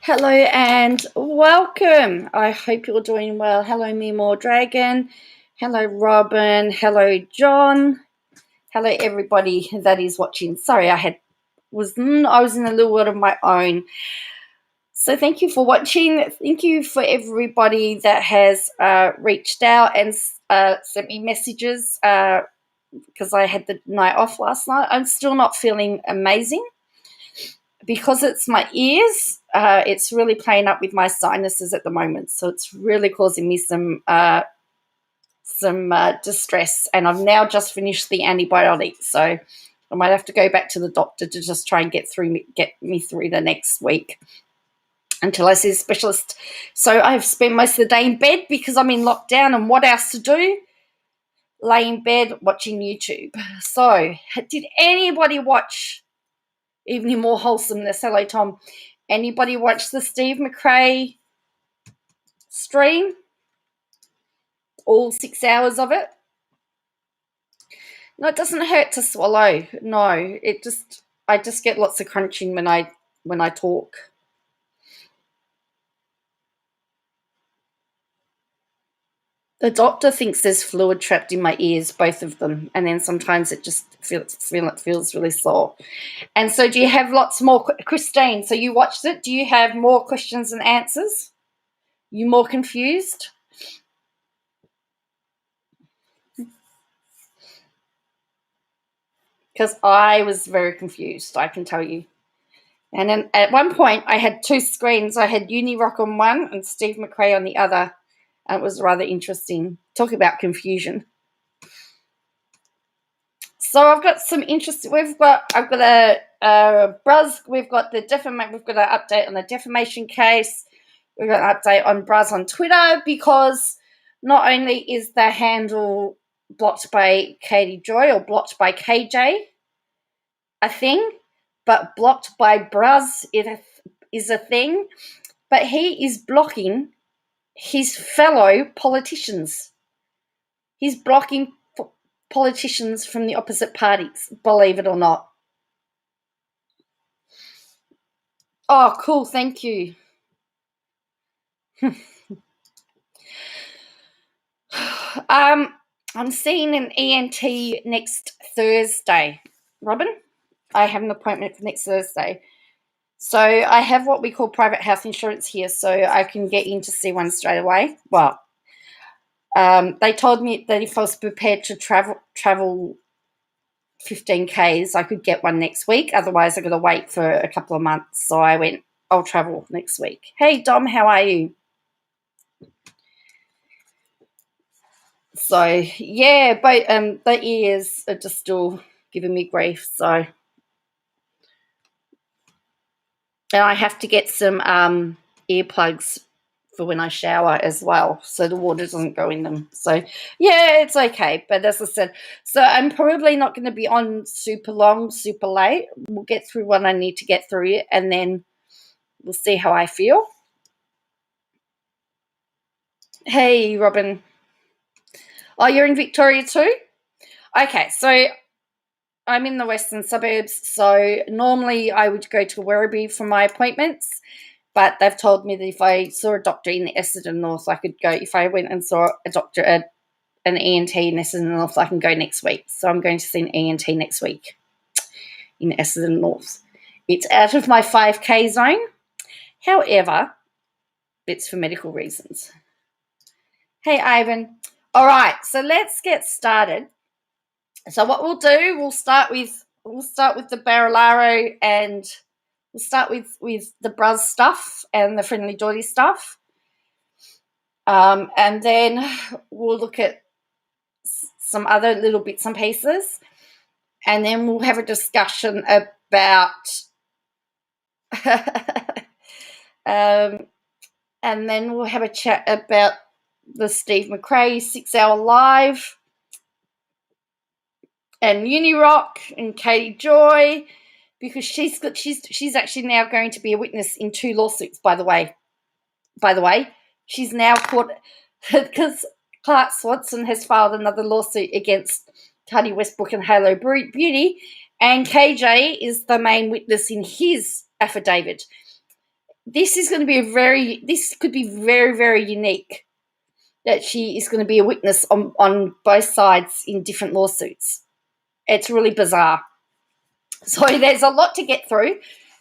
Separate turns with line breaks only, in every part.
Hello and welcome. I hope you're doing well. Hello, Mimo Dragon. Hello, Robin. Hello, John. Hello, everybody that is watching. Sorry, I was in a little world of my own. So thank you for watching. Thank you for everybody that has reached out and sent me messages because I had the night off last night. I'm still not feeling amazing. Because it's my ears, it's really playing up with my sinuses at the moment. So it's really causing me some distress. And I've now just finished the antibiotic. So I might have to go back to the doctor to just try and get me through the next week until I see a specialist. So I've spent most of the day in bed because I'm in lockdown. And what else to do? Lay in bed watching YouTube. So did anybody watch Evening More Wholesomeness? Hello, Tom. Anybody watch the Steve McCrae stream? All 6 hours of it? No, it doesn't hurt to swallow. No, I just get lots of crunching when I talk. The doctor thinks there's fluid trapped in my ears, both of them, and then sometimes it just feels really sore. And so do you have lots more, Christine, so you watched it. Do you have more questions and answers? You more confused? Because I was very confused, I can tell you. And then at one point, I had two screens. I had Unirock on one and Steve McCrae on the other. And it was rather interesting. Talk about confusion. So I've got some interest. I've got a Bruz. We've got an update on the defamation case. We've got an update on Bruz on Twitter because not only is the handle blocked by Katie Joy or blocked by KJ a thing, but blocked by Bruz is a thing. But he is blocking his fellow politicians. He's blocking politicians from the opposite parties, believe it or not. Oh, cool. Thank you. I'm seeing an ENT next Thursday. Robin, I have an appointment for next Thursday. So I have what we call private health insurance here, so I can get in to see one straight away. Well, they told me that if I was prepared to travel 15 Ks, I could get one next week. Otherwise, I've got to wait for a couple of months. So I went, I'll travel next week. Hey, Dom, how are you? So, yeah, but the ears are just still giving me grief. So, and I have to get some earplugs for when I shower as well, so the water doesn't go in them. So, yeah, it's okay. But as I said, so I'm probably not going to be on super long, super late. We'll get through what I need to get through, and then we'll see how I feel. Hey, Robin. Oh, you're in Victoria too? Okay, so I'm in the western suburbs, so normally I would go to Werribee for my appointments, but they've told me that if I saw a doctor in Essendon North, I could go. If I went and saw a doctor at an ENT in Essendon North, I can go next week. So I'm going to see an ENT next week in Essendon North. It's out of my 5K zone. However, it's for medical reasons. Hey, Ivan. All right, so let's get started. So what we'll do, we'll start with the Barilaro, and we'll start with the Bruz stuff and the FriendlyJorides stuff. And then we'll look at some other little bits and pieces, and then we'll have a discussion about and then we'll have a chat about the Steve McCrae 6-hour live and Unirock and Katie Joy, because she's actually now going to be a witness in 2 lawsuits, by the way. She's now caught because Clark Swanson has filed another lawsuit against Tony Westbrook and Halo Beauty, and KJ is the main witness in his affidavit. this could be very, very unique, that she is going to be a witness on both sides in different lawsuits. It's really bizarre. So there's a lot to get through.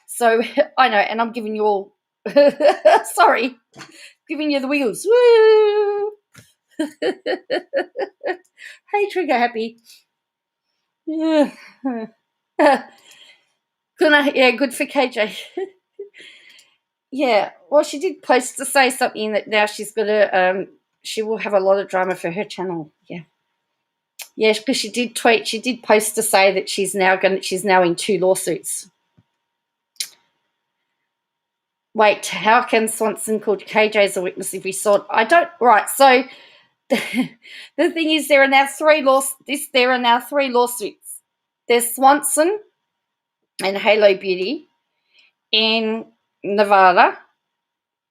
So I know, and I'm giving you all, sorry, giving you the wheels. Woo! Hey, Trigger Happy. Yeah. Good for KJ. Yeah, well, she did post to say something that now she's got to, she will have a lot of drama for her channel. Yeah. Yeah, because she did post to say that she's now in 2 lawsuits. Wait, how can Swanson call KJ as a witness if he saw? Right, so the thing is, there are now 3 lawsuits. There's Swanson and Halo Beauty in Nevada.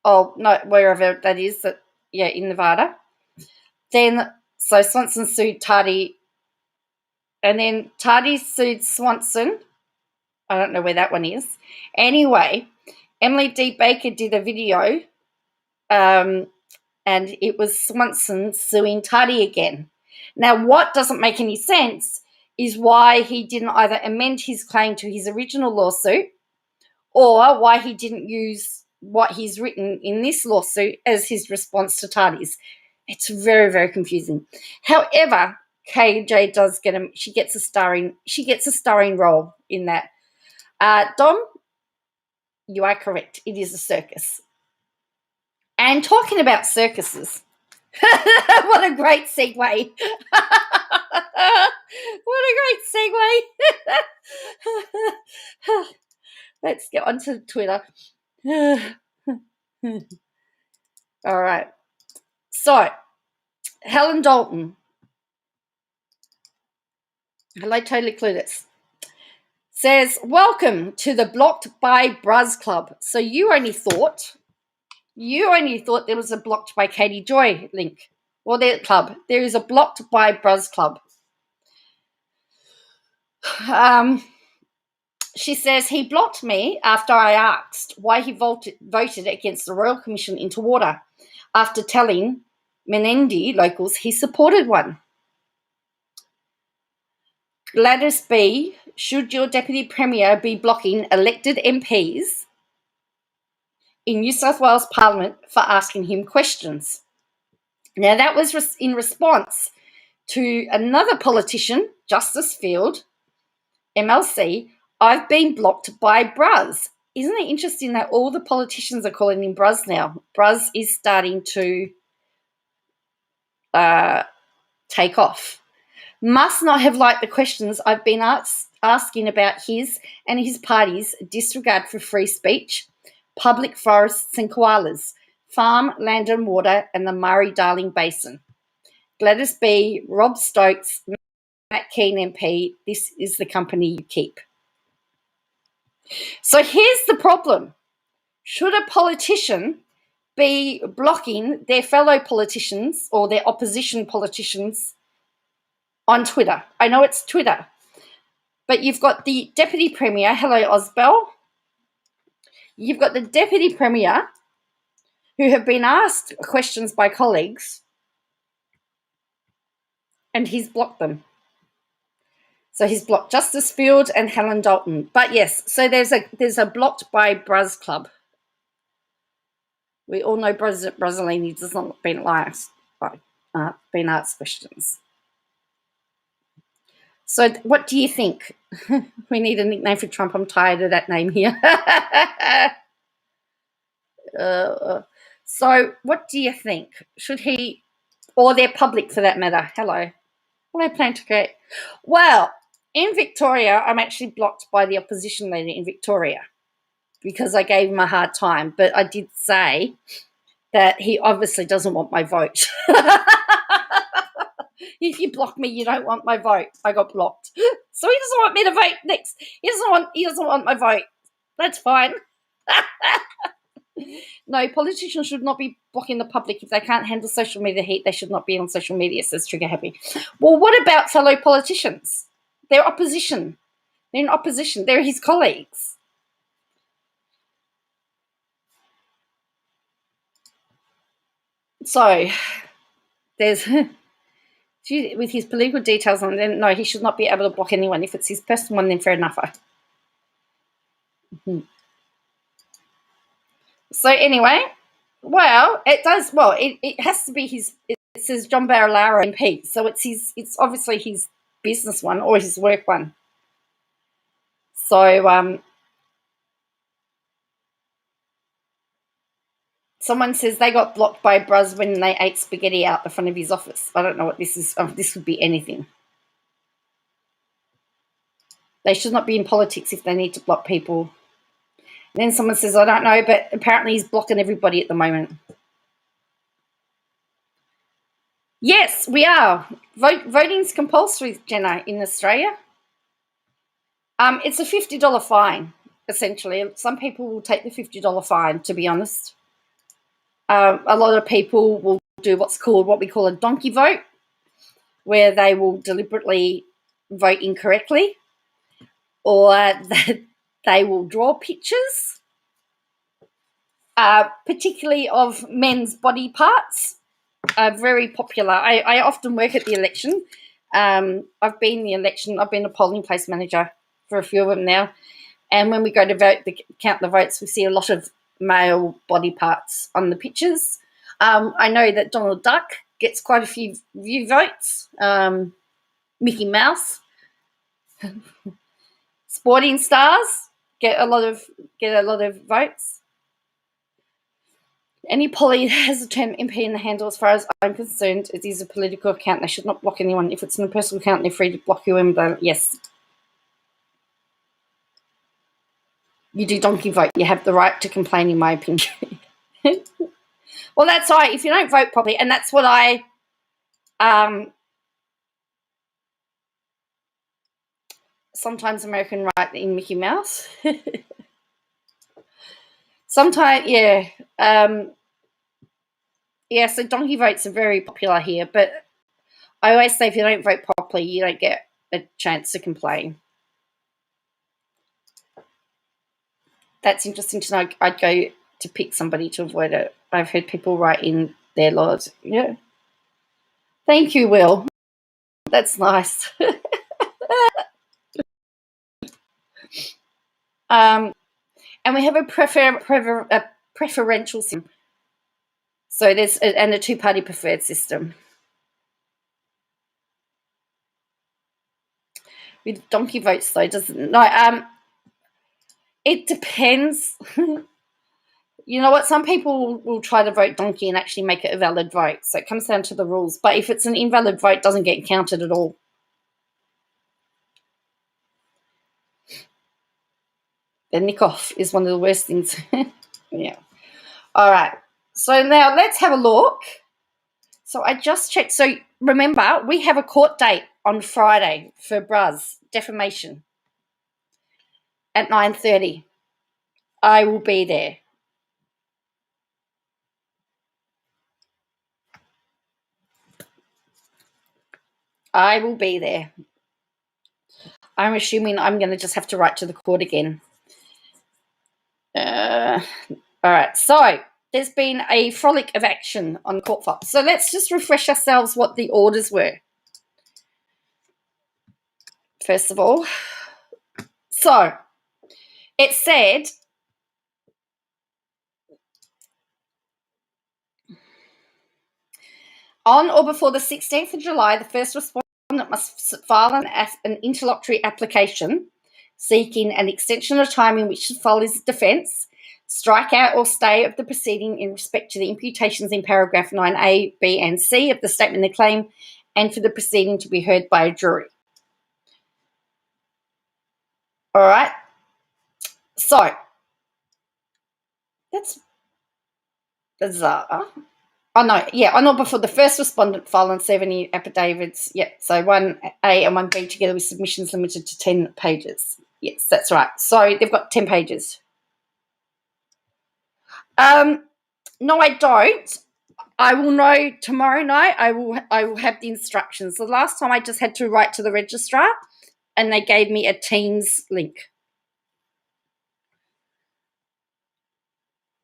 Oh, no, wherever that is. In Nevada. Then, so Swanson sued Tardy, and then Tardy sued Swanson. I don't know where that one is. Anyway, Emily D. Baker did a video, and it was Swanson suing Tardy again. Now, what doesn't make any sense is why he didn't either amend his claim to his original lawsuit, or why he didn't use what he's written in this lawsuit as his response to Tardy's. It's very, very confusing. However, KJ does she gets a starring role in that. Dom, you are correct. It is a circus. And talking about circuses, what a great segue. What a great segue. Let's get on to Twitter. All right. So, Helen Dalton. Hello, Totally Clueless. Says, welcome to the Blocked by Bruz Club. So you only thought there was a Blocked by Katie Joy link. Well, their club. There is a Blocked by Bruz Club. She says, he blocked me after I asked why he voted against the Royal Commission into water after telling Menendee locals he supported one. Gladys B, should your Deputy Premier be blocking elected MPs in New South Wales Parliament for asking him questions? Now, that was in response to another politician, Justice Field, MLC. I've been blocked by Bruz. Isn't it interesting that all the politicians are calling him Bruz now? Bruz is starting to take off. Must not have liked the questions I've been asking about his and his party's disregard for free speech, public forests and koalas, farm, land and water, and the Murray-Darling Basin. Gladys B, Rob Stokes, Matt Keane MP, this is the company you keep. So here's the problem. Should a politician be blocking their fellow politicians or their opposition politicians on Twitter? I know it's Twitter, but you've got the Deputy Premier, hello Osbel, you've got the Deputy Premier who have been asked questions by colleagues and he's blocked them. So he's blocked Justice Field and Helen Dalton. But yes, so there's a Blocked by Bruz Club. We all know Brazzolini does not been asked questions. So what do you think? We need a nickname for Trump. I'm tired of that name here. So what do you think? Should he, or their public for that matter? Hello. What I plan to create? Well, in Victoria, I'm actually blocked by the opposition leader in Victoria because I gave him a hard time. But I did say that he obviously doesn't want my vote. If you block me, you don't want my vote. I got blocked. So he doesn't want me to vote next. He doesn't want my vote. That's fine. No, politicians should not be blocking the public. If they can't handle social media heat, they should not be on social media, says Trigger Happy. Well, what about fellow politicians? They're opposition. They're in opposition. They're his colleagues. So there's with his political details on, then no, he should not be able to block anyone. If it's his personal one, then fair enough. So anyway, well, it does. Well, it has to be his. It says John Barilaro MP, so it's obviously his business one or his work one. So someone says they got blocked by Bruz when they ate spaghetti out the front of his office. I don't know what this is. This could be anything. They should not be in politics if they need to block people. And then someone says, I don't know, but apparently he's blocking everybody at the moment. Yes, we are. Voting's compulsory, Jenna, in Australia. It's a $50 fine, essentially. Some people will take the $50 fine, to be honest. A lot of people will do what we call a donkey vote, where they will deliberately vote incorrectly, or they will draw pictures, particularly of men's body parts. Very popular. I often work at the election. I've been a polling place manager for a few of them now. And when we go to vote, count the votes, we see a lot of male body parts on the pictures. I know that Donald Duck gets quite a few view votes. Mickey Mouse, sporting stars get a lot of votes. Any poly has the term MP in the handle. As far as I'm concerned, it is a political account. They should not block anyone. If it's in a personal account, they're free to block you. Yes. You do donkey vote. You have the right to complain, in my opinion. Well, that's right. If you don't vote properly, and that's what I sometimes American write in Mickey Mouse. Sometimes, yeah. So donkey votes are very popular here, but I always say if you don't vote properly, you don't get a chance to complain. That's interesting to know. I'd go to pick somebody to avoid it. I've heard people write in their laws. Yeah. Thank you, Will. That's nice. And we have a preferential system. So there's and a two-party preferred system. With donkey votes, though, doesn't no. It depends. You know what? Some people will try to vote donkey and actually make it a valid vote. So it comes down to the rules. But if it's an invalid vote, it doesn't get counted at all. The nick off is one of the worst things. Yeah. All right. So now let's have a look. So I just checked. So remember, we have a court date on Friday for Bruz defamation at 9:30. I will be there. I will be there. I'm assuming I'm going to just have to write to the court again. All right. So there's been a frolic of action on court file. So let's just refresh ourselves what the orders were. First of all, so it said on or before the 16th of July, the first respondent must file an interlocutory application seeking an extension of time in which to file his defence, strike out or stay of the proceeding in respect to the imputations in paragraph 9A, B and C of the statement of claim, and for the proceeding to be heard by a jury. All right. So that's bizarre. Oh, no, yeah, on or before the first respondent file on 70 affidavits. Yeah, so 1A and 1B together with submissions limited to 10 pages. Yes, that's right. So they've got 10 pages. No, I don't. I will know tomorrow night. I will have the instructions. The last time I just had to write to the registrar and they gave me a Teams link.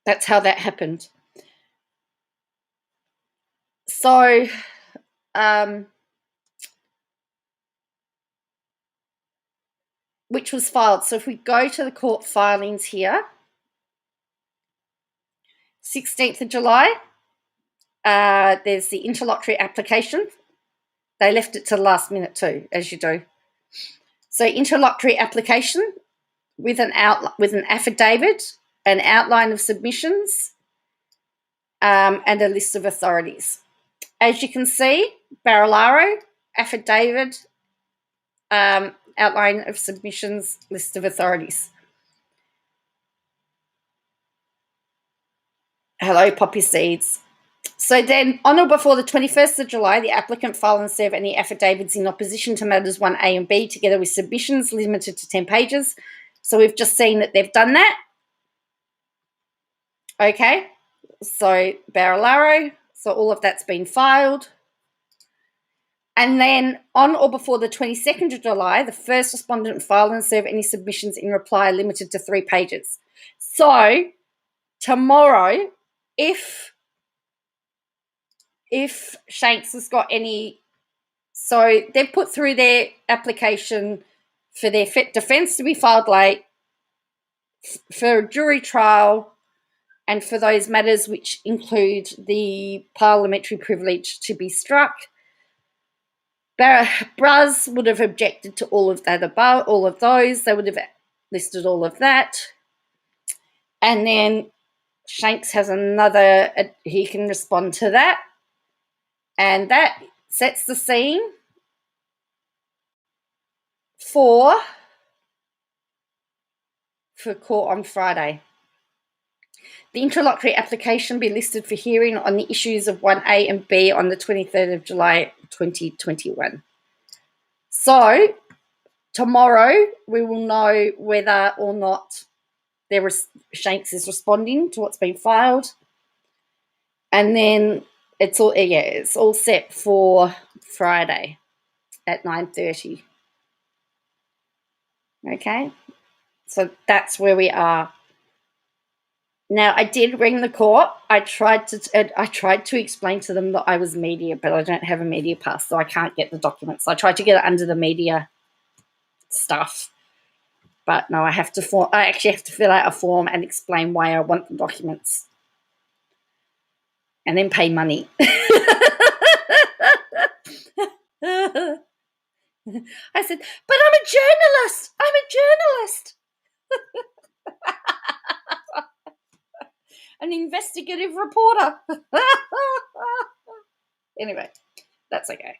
That's how that happened. So, which was filed. So if we go to the court filings here, 16th of July, there's the interlocutory application. They left it to the last minute too, as you do. So interlocutory application with an affidavit, an outline of submissions, and a list of authorities. As you can see, Barilaro, affidavit, outline of submissions, list of authorities. Hello, poppy seeds. So then, on or before the 21st of July, the applicant file and serve any affidavits in opposition to matters 1A and B, together with submissions limited to 10 pages. So we've just seen that they've done that. Okay, so Barilaro, so all of that's been filed. And then on or before the 22nd of July, the first respondent file and serve any submissions in reply limited to 3 pages. So tomorrow, if Shanks has got any, so they've put through their application for their defence to be filed late, for a jury trial, and for those matters which include the parliamentary privilege to be struck. Bruz would have objected to all of that above, all of those. They would have listed all of that. And then Shanks has another, he can respond to that. And that sets the scene for court on Friday. The interlocutory application be listed for hearing on the issues of 1A and B on the 23rd of July 2021. So tomorrow we will know whether or not Shanks is responding to what's been filed. And then it's all set for Friday at 9:30. Okay, so that's where we are. Now, I did ring the court. I tried to explain to them that I was media, but I don't have a media pass, so I can't get the documents. I tried to get it under the media stuff, but no, I actually have to fill out a form and explain why I want the documents, and then pay money. I said, but I'm a journalist. An investigative reporter. Anyway, that's okay.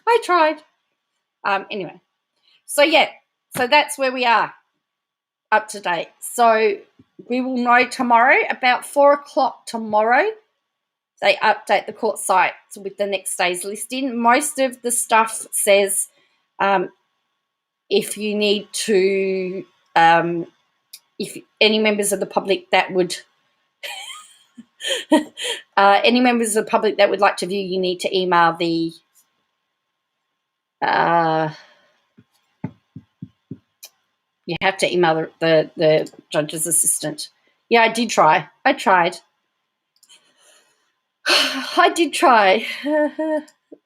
I tried. Anyway, so that's where we are, up to date. So we will know tomorrow, about 4:00 tomorrow. They update the court site with the next day's listing. Most of the stuff says if you need to, if any members of the public that would like to view, you need to email the you have to email the judge's assistant. Yeah, I did try. I tried. I did try.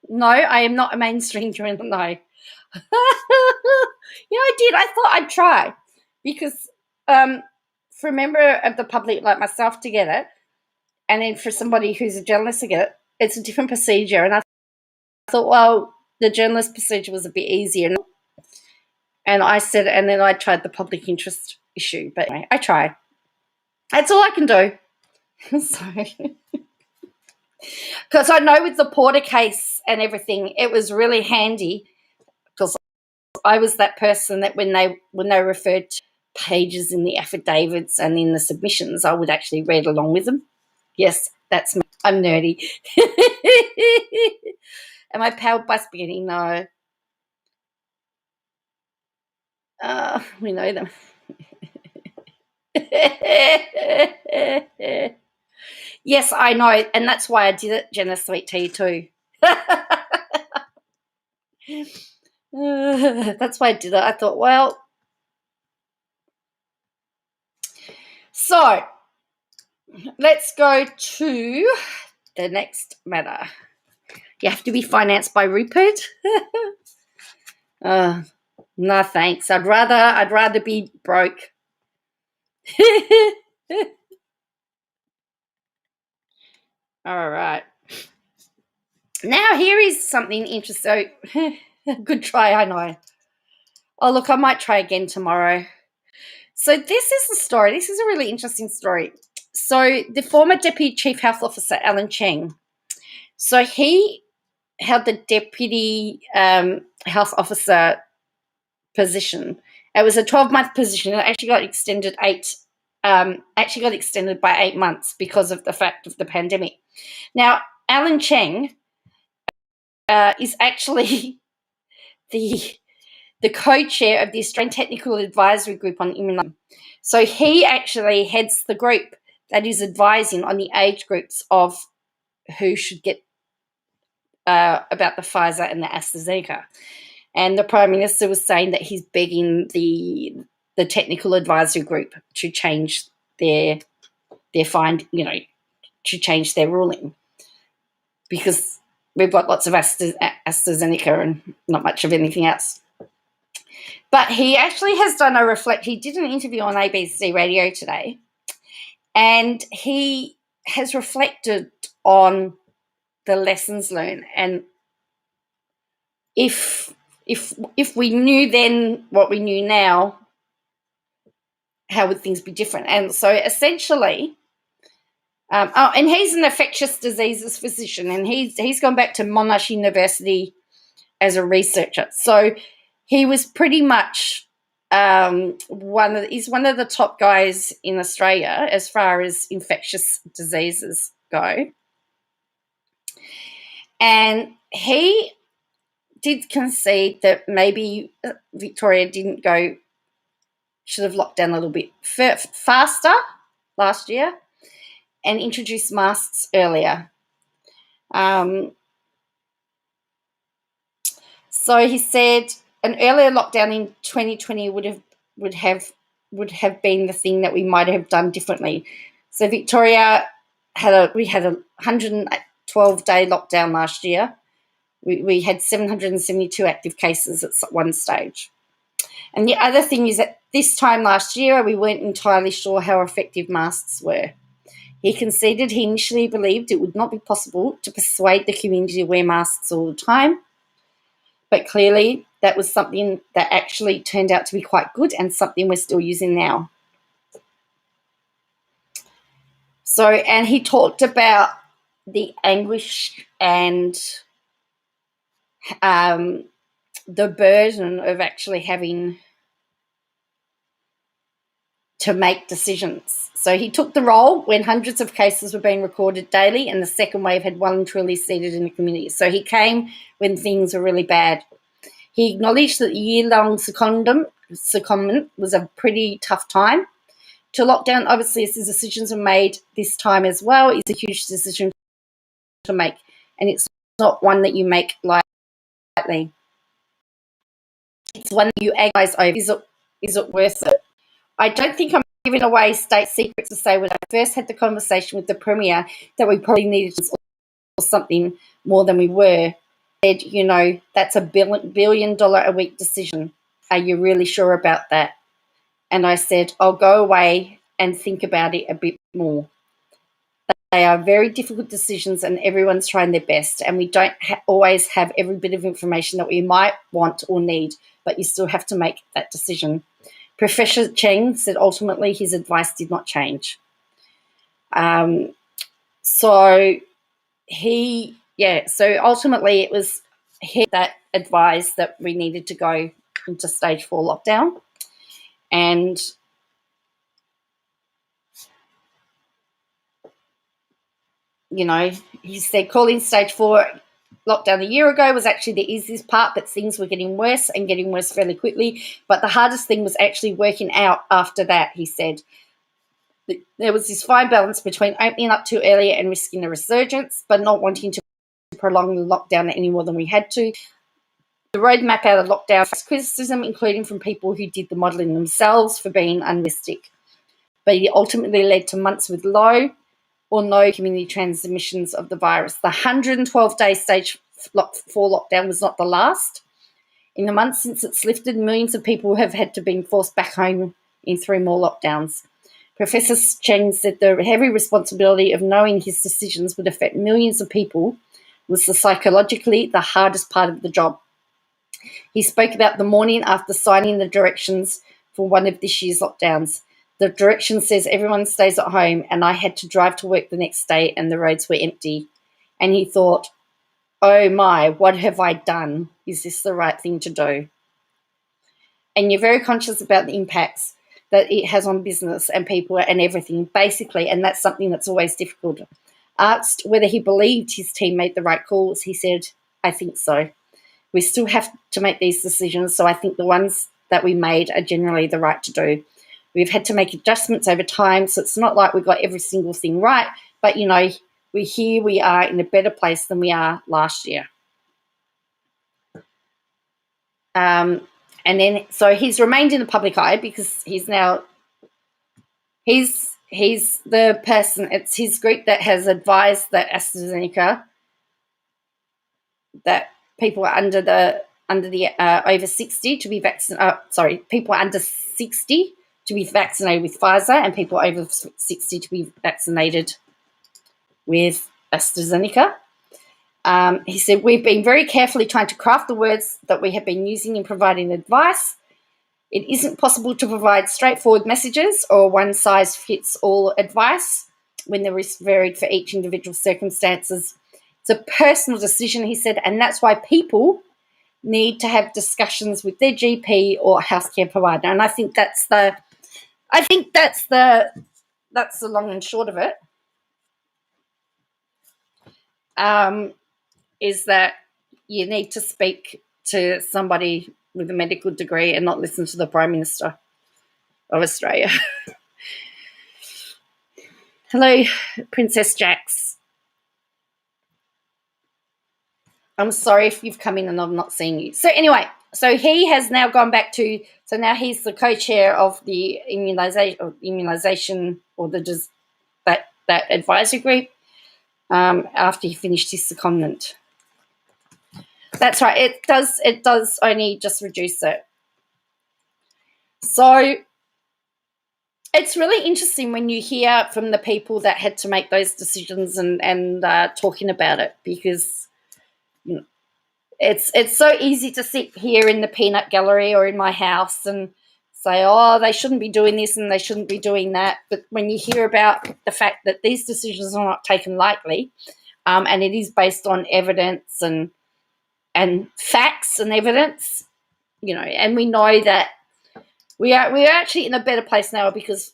No, I am not a mainstream journalist. No. Yeah, I did. I thought I'd try because for a member of the public like myself to get it, and then for somebody who's a journalist to get it, it's a different procedure. And I thought, well, the journalist procedure was a bit easier. And I said, and then I tried the public interest issue. But anyway, I tried. That's all I can do. So, because I know with the Porter case and everything, it was really handy because I was that person that when they referred to pages in the affidavits and in the submissions, I would actually read along with them. Yes, that's me. I'm nerdy. Am I powered by spaghetti? No. We know them. Yes, I know, and that's why I did it, Jenna Sweet Tea, too. That's why I did it. I thought, well, so let's go to the next matter. You have to be financed by Rupert. No thanks. I'd rather be broke. All right. Now here is something interesting. Good try, I know. Oh, look, I might try again tomorrow. So this is the story. This is a really interesting story. So the former Deputy Chief Health Officer, Alan Cheng, so he held the Deputy Health Officer position. It was a 12-month position. It actually got extended by 8 months because of the fact of the pandemic. Now, Alan Cheng is actually the co-chair of the Australian Technical Advisory Group on Immunisation. So he actually heads the group that is advising on the age groups of who should get about the Pfizer and the AstraZeneca. And the Prime Minister was saying that he's begging the Technical Advisory Group to change to change their ruling, because we've got lots of AstraZeneca and not much of anything else. But he actually has done he did an interview on ABC Radio today, and he has reflected on the lessons learned, and if we knew then what we knew now, how would things be different? And so essentially, and he's an infectious diseases physician, and he's gone back to Monash University as a researcher. So he was pretty much he's one of the top guys in Australia as far as infectious diseases go. And he did concede that maybe Victoria should have locked down a little bit faster last year and introduced masks earlier. So he said an earlier lockdown in 2020 would have been the thing that we might have done differently. So Victoria had a 112-day lockdown last year. We had 772 active cases at one stage. And the other thing is that this time last year, we weren't entirely sure how effective masks were. He conceded he initially believed it would not be possible to persuade the community to wear masks all the time, but clearly that was something that actually turned out to be quite good and something we're still using now. So, and he talked about the anguish and the burden of actually having to make decisions. So he took the role when hundreds of cases were being recorded daily and the second wave had well and truly seeded in the community. So he came when things were really bad. He acknowledged that the year-long secondment was a pretty tough time to lock down. Obviously, as the decisions were made this time as well, it's a huge decision to make, and it's not one that you make lightly. It's one that you agonize over. Is it worth it? I don't think I'm giving away state secrets to say when I first had the conversation with the Premier that we probably needed something more than we were. Said, that's $1 billion a week decision. Are you really sure about that? And I said, I'll go away and think about it a bit more. They are very difficult decisions and everyone's trying their best, and we don't always have every bit of information that we might want or need, but you still have to make that decision. Professor Cheng said ultimately his advice did not change. So ultimately it was he that advised that we needed to go into stage 4 lockdown. And he said calling stage 4 lockdown a year ago was actually the easiest part, but things were getting worse and getting worse fairly quickly. But the hardest thing was actually working out after that, he said. There was this fine balance between opening up too early and risking a resurgence, but not wanting to prolong the lockdown any more than we had to. The roadmap out of lockdown faced criticism, including from people who did the modelling themselves, for being unrealistic. But it ultimately led to months with low or no community transmissions of the virus. The 112-day stage 4 lockdown was not the last. In the months since it's lifted, millions of people have had to be forced back home in 3 more lockdowns. Professor Cheng said the heavy responsibility of knowing his decisions would affect millions of people was psychologically the hardest part of the job. He spoke about the morning after signing the directions for one of this year's lockdowns. The direction says everyone stays at home, and I had to drive to work the next day and the roads were empty. And he thought, oh my, what have I done? Is this the right thing to do? And you're very conscious about the impacts that it has on business and people and everything, basically, and that's something that's always difficult. Asked whether he believed his team made the right calls, he said, I think so. We still have to make these decisions, so I think the ones that we made are generally the right to do. We've had to make adjustments over time, so it's not like we got every single thing right, but, you know, we are in a better place than we are last year. And then, so he's remained in the public eye because he's now, he's the person, it's his group that has advised that AstraZeneca, that people are under the over 60 to be vaccinated, people under 60 to be vaccinated with Pfizer and people over 60 to be vaccinated with AstraZeneca. He said, we've been very carefully trying to craft the words that we have been using in providing advice. It isn't possible to provide straightforward messages or one-size-fits-all advice when there is varied for each individual circumstances. It's a personal decision, he said, and that's why people need to have discussions with their GP or healthcare provider. And I think that's the long and short of it. Is that you need to speak to somebody with a medical degree and not listen to the Prime Minister of Australia. Hello, Princess Jax. I'm sorry if you've come in and I'm not seeing you. So anyway, so he has now gone back to, so now he's the co-chair of the immunisation or that advisory group after he finished his secondment. That's right. It does only just reduce it. So it's really interesting when you hear from the people that had to make those decisions and talking about it, because you know, it's so easy to sit here in the peanut gallery or in my house and say, oh, they shouldn't be doing this and they shouldn't be doing that. But when you hear about the fact that these decisions are not taken lightly, and it is based on evidence and facts and evidence, you know, and we know that we're actually in a better place now because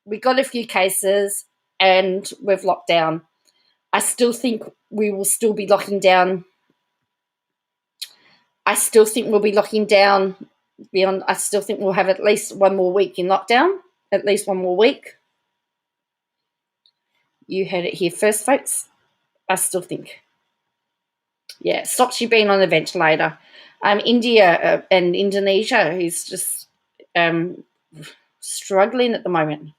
we got a few cases and we've locked down. I still think we will still be locking down. I still think we'll be locking down beyond. I still think we'll have at least one more week in lockdown, at least one more week. You heard it here first, folks. I still think. Yeah, stops you being on a ventilator. India and Indonesia is just struggling at the moment.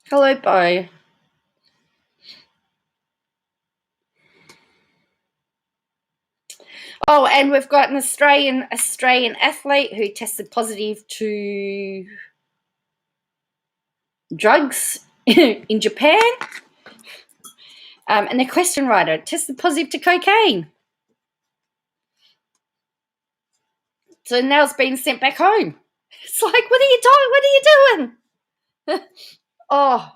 Hello, Bo. Oh, and we've got an Australian athlete who tested positive to drugs in Japan. And a question writer tested positive to cocaine. So now it's been sent back home. It's like, what are you doing? What are you doing? Oh,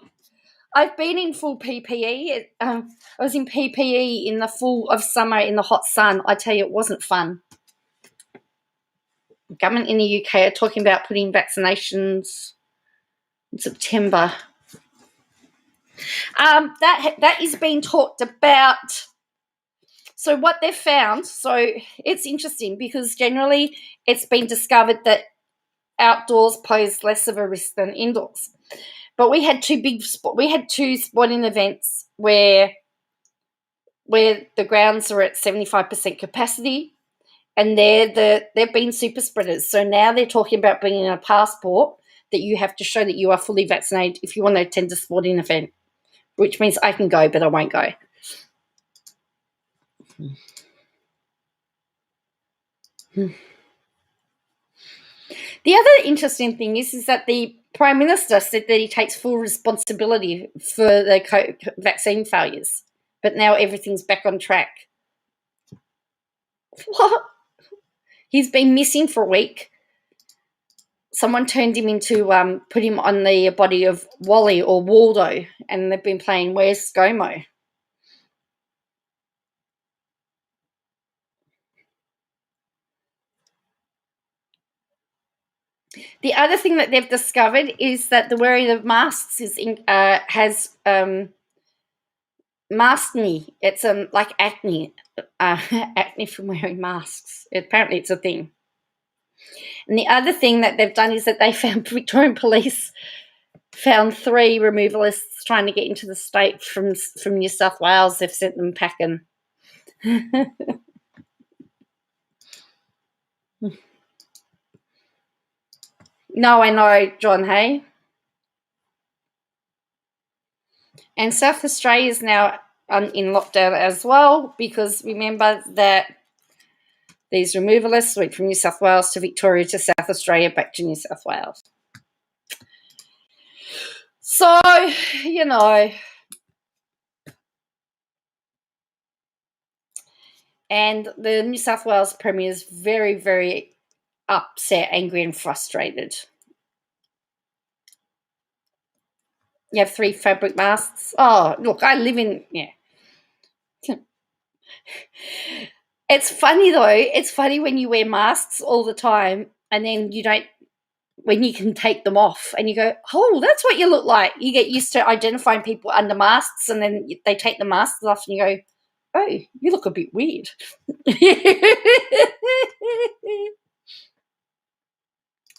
I've been in full PPE. I was in PPE in the full of summer in the hot sun. I tell you, it wasn't fun. The government in the UK are talking about putting vaccinations in September. That is being talked about. So what they've found, so it's interesting because generally it's been discovered that outdoors pose less of a risk than indoors. But we had two sporting events where the grounds are at 75% capacity, and they've been super spreaders. So now they're talking about bringing a passport that you have to show that you are fully vaccinated if you want to attend a sporting event, which means I can go, but I won't go. The other interesting thing is that the Prime Minister said that he takes full responsibility for the vaccine failures, but now everything's back on track. What? He's been missing for a week. Someone turned him into, put him on the body of Wally or Waldo, and they've been playing Where's ScoMo. The other thing that they've discovered is that the wearing of masks has maskne. It's like acne, acne from wearing masks. Apparently, it's a thing. And the other thing that they've done is that they found Victorian police found 3 removalists trying to get into the state from New South Wales. They've sent them packing. No, I know, John, hey? And South Australia is now in lockdown as well, because remember that these removalists went from New South Wales to Victoria to South Australia, back to New South Wales. So, you know. And the New South Wales Premier is very, very upset, angry and frustrated. You have 3 fabric masks. Oh, look, I live in, yeah. It's funny, though. It's funny when you wear masks all the time and then you don't, when you can take them off and you go, oh, that's what you look like. You get used to identifying people under masks, and then they take the masks off and you go, oh, you look a bit weird.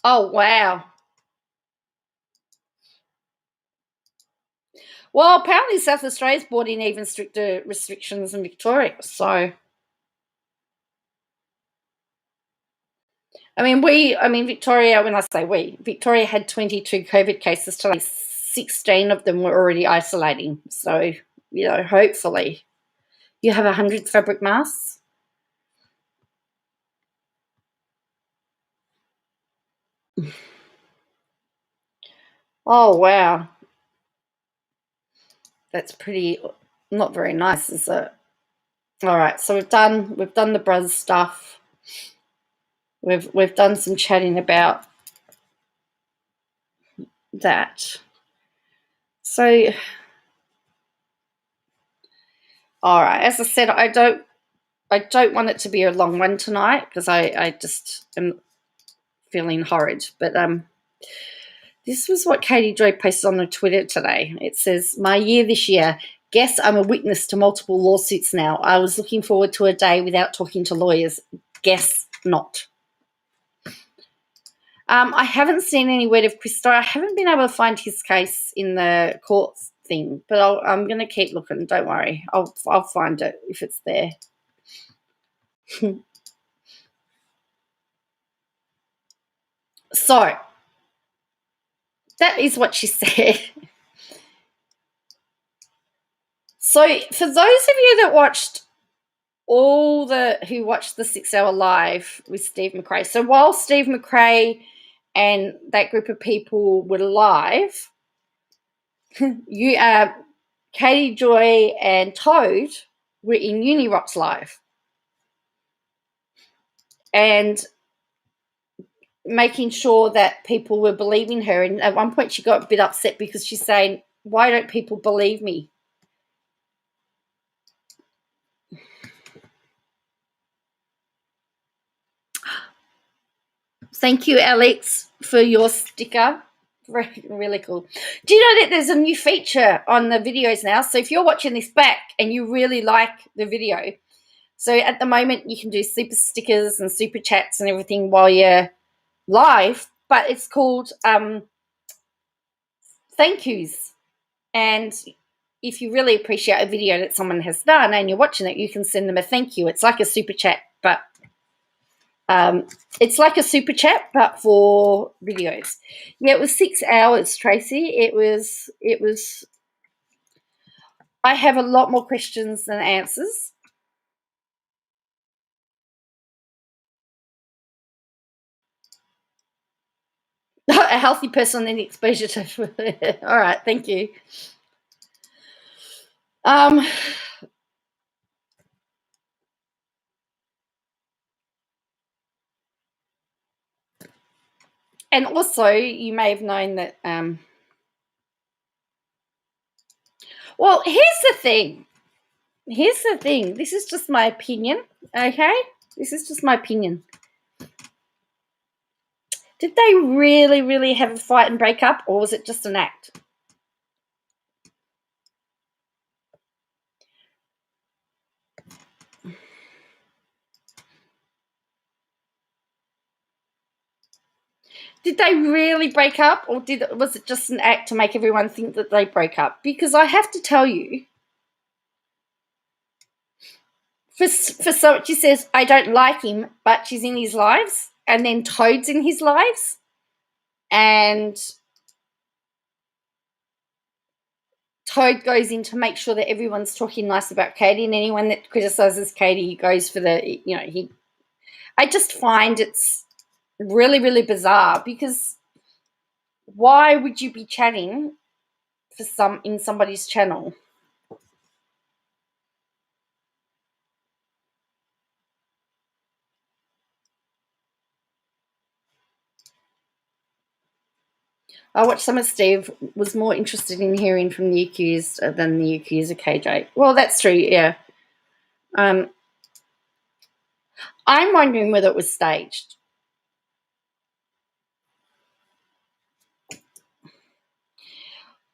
Oh, wow. Well, apparently South Australia's brought in even stricter restrictions than Victoria. So, Victoria, when I say we, Victoria had 22 COVID cases today. 16 of them were already isolating. So, hopefully you have 100 fabric masks. Oh, wow. That's pretty not very nice, is it? All right, so we've done the Bruz stuff. We've done some chatting about that. So, all right, as I said, I don't want it to be a long one tonight, because I just am feeling horrid. But this was what Katie Joy posted on her Twitter today. It says, "My year this year. Guess I'm a witness to multiple lawsuits now. I was looking forward to a day without talking to lawyers. Guess not." I haven't seen any word of Christo. I haven't been able to find his case in the courts thing, but I'm going to keep looking. Don't worry. I'll find it if it's there. So, that is what she said. So, for those of you that watched who watched the 6 Hour Live with Steve McRae, so while Steve McRae and that group of people were live, Katie Joy and Toad were in Unirocks live and making sure that people were believing her. And at one point she got a bit upset because she's saying, why don't people believe me? Thank you, Alex, for your sticker. Really cool. Do you know that there's a new feature on the videos now? So if you're watching this back and you really like the video, so at the moment you can do super stickers and super chats and everything while you're live, but it's called thank yous. And if you really appreciate a video that someone has done and you're watching it, you can send them a thank you. It's like a super chat, but It's like a super chat, but for videos. Yeah, it was 6 hours, Tracy. It was. I have a lot more questions than answers. A healthy person in exposure to. All right, thank you. And also, you may have known that. Well, here's the thing. This is just my opinion, okay? This is just my opinion. Did they really, really have a fight and break up, or was it just an act? Did they really break up, or was it just an act to make everyone think that they broke up? Because I have to tell you, for so she says, I don't like him, but she's in his lives, and then Toad's in his lives, and Toad goes in to make sure that everyone's talking nice about Katie, and anyone that criticizes Katie goes for the, I just find it's really, really bizarre, because why would you be chatting in somebody's channel? I watched some of Steve, was more interested in hearing from the accused than the accuser KJ. Well, that's true, yeah. I'm wondering whether it was staged.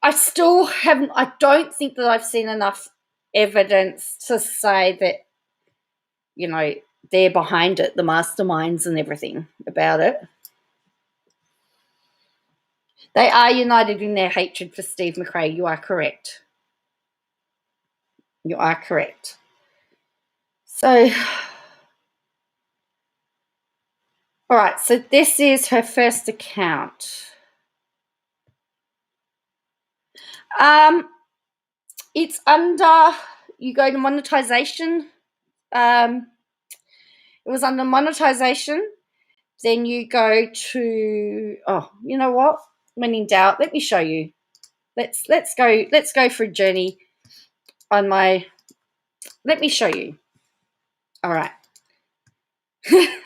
I don't think that I've seen enough evidence to say that, they're behind it, the masterminds and everything about it. They are united in their hatred for Steve McCrae. You are correct. You are correct. So, all right, so this is her first account. It's under, you go to monetization. It was under monetization. Then you go to, you know what? When in doubt, let me show you. Let's go for a journey on my. Let me show you. All right.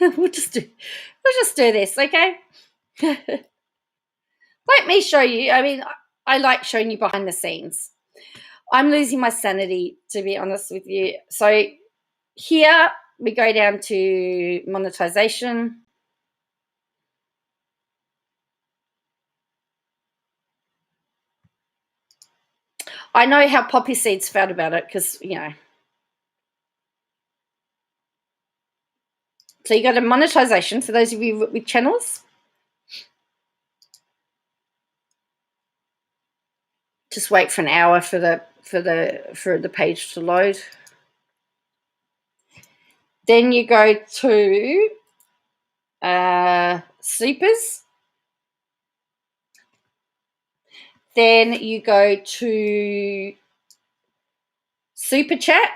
we'll just do this, okay? Let me show you. I mean, I like showing you behind the scenes. I'm losing my sanity, to be honest with you. So here we go down to monetization. I know how Poppy Seeds felt about it because, So you go to monetization for those of you with channels. Just wait for an hour for the page to load. Then you go to supers. Then you go to super chat,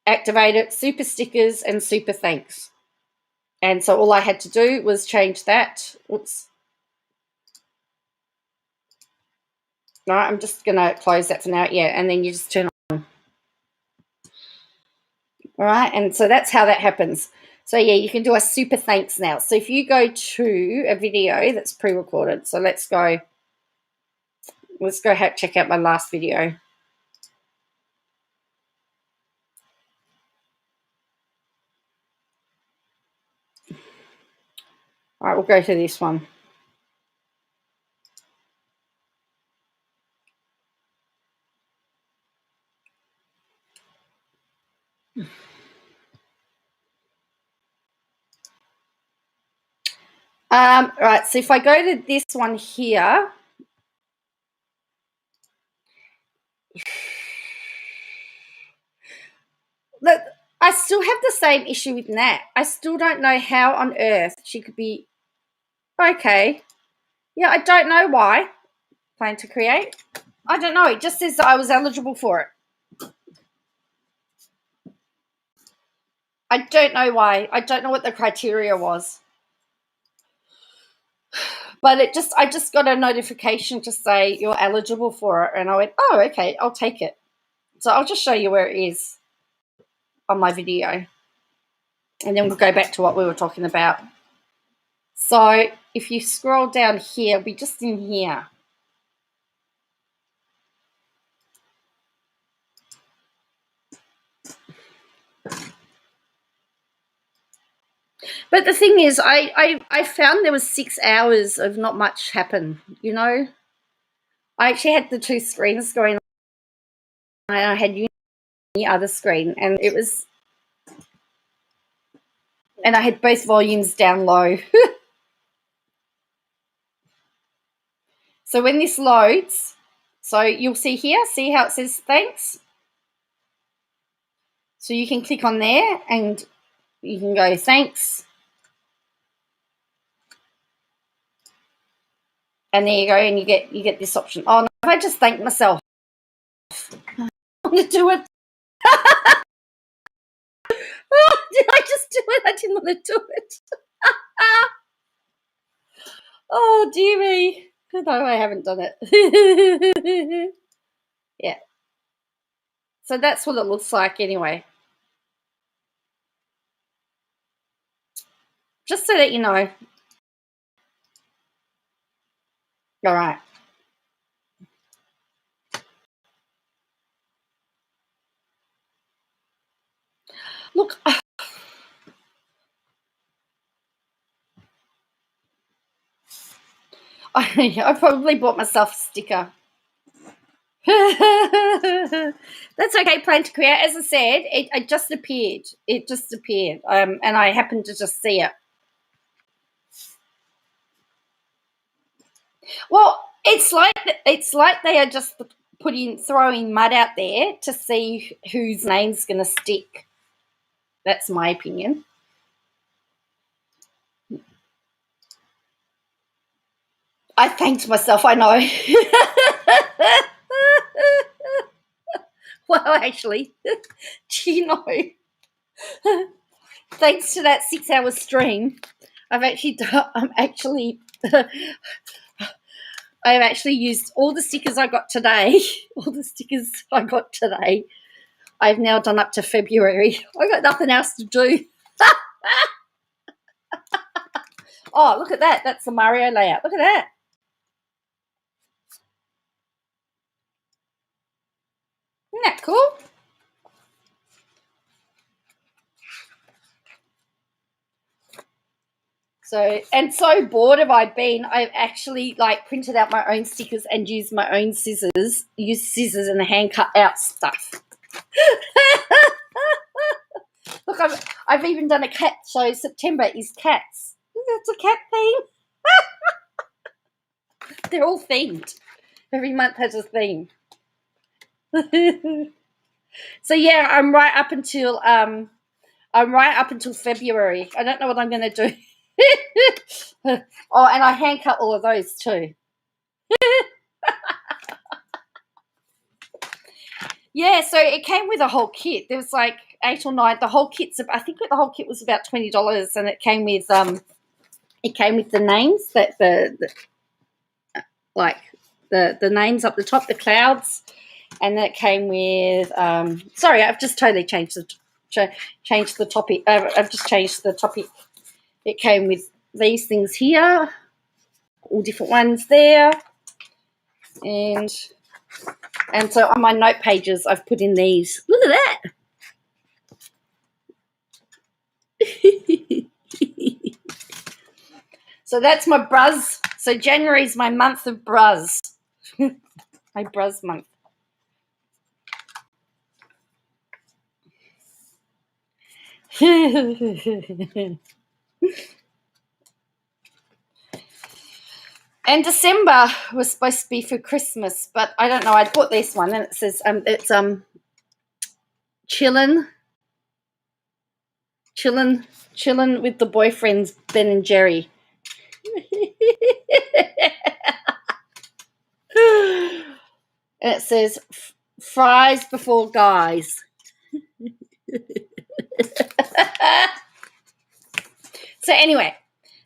activate it, super stickers, and super thanks. And so all I had to do was change that. Oops. No, I'm just going to close that for now. Yeah, and then you just turn on. All right, and so that's how that happens. So, yeah, you can do a super thanks now. So if you go to a video that's pre-recorded, so let's go check out my last video. All right, we'll go to this one. Right, so if I go to this one here, I still have the same issue with Nat. I still don't know how on earth she could be okay. Yeah, I don't know why. Plan to create. I don't know. It just says that I was eligible for it. I don't know why. I don't know what the criteria was. But I just got a notification to say you're eligible for it. And I went, oh, okay, I'll take it. So I'll just show you where it is on my video. And then we'll go back to what we were talking about. So if you scroll down here, it'll be just in here. But the thing is, I found there was 6 hours of not much happen, you know. I actually had the 2 screens going on, and I had the other screen, and it was, and I had both volumes down low. So when this loads, so you'll see here, see how it says thanks? So you can click on there and you can go thanks. And there you go, and you get this option. Oh no, if I just thank myself. I want to do it. Oh, did I just do it? I didn't want to do it. Oh dear me. No, I haven't done it. Yeah. So that's what it looks like anyway. Just so that you know. All right. Look. I probably bought myself a sticker. That's okay, Plan to Create. As I said, it just appeared. It just appeared. And I happened to just see it. Well, it's like they are just throwing mud out there to see whose name's going to stick. That's my opinion. I thanked myself, I know. Well, actually, do you know, thanks to that 6-hour stream, I've actually used all the stickers I got today. All the stickers I got today. I've now done up to February. I've got nothing else to do. Oh, look at that. That's the Mario layout. Look at that. Isn't that cool? So bored have I been, I've actually printed out my own stickers and used my own scissors, and hand cut out stuff. Look, I've even done a cat show. September is cats. It's a cat theme. They're all themed. Every month has a theme. So yeah, I'm right up until February. I don't know what I'm going to do. Oh, and I hand cut all of those too. Yeah, so it came with a whole kit. There was 8 or 9. The whole kit's, I think the whole kit was about $20, and it came with the names that the names up the top, the clouds, and then it came with. Sorry, I've just totally changed the topic. I've just changed the topic. It came with these things here, all different ones there, and so on my note pages, I've put in these. Look at that. So that's my Bruz. So January is my month of Bruz. My Bruz month. And December was supposed to be for Christmas, but I don't know. I bought this one, and it says it's chillin'. chilling with the boyfriends, Ben and Jerry. And it says, fries before guys. So anyway,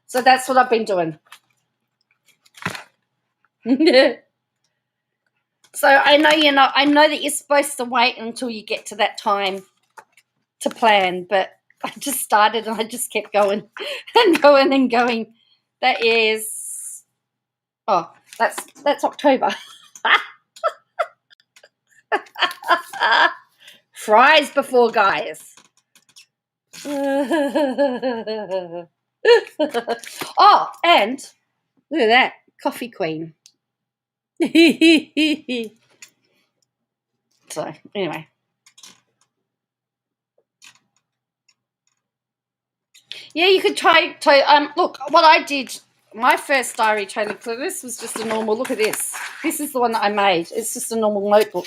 so that's what I've been doing. So I know that you're supposed to wait until you get to that time to plan, but I just started and I just kept going and going and going. That is, that's October. Fries before guys. Oh, and look at that, coffee queen. So anyway, yeah, you could try. Look, what I did. My first diary trailer. So this was just a normal. Look at this. This is the one that I made. It's just a normal notebook.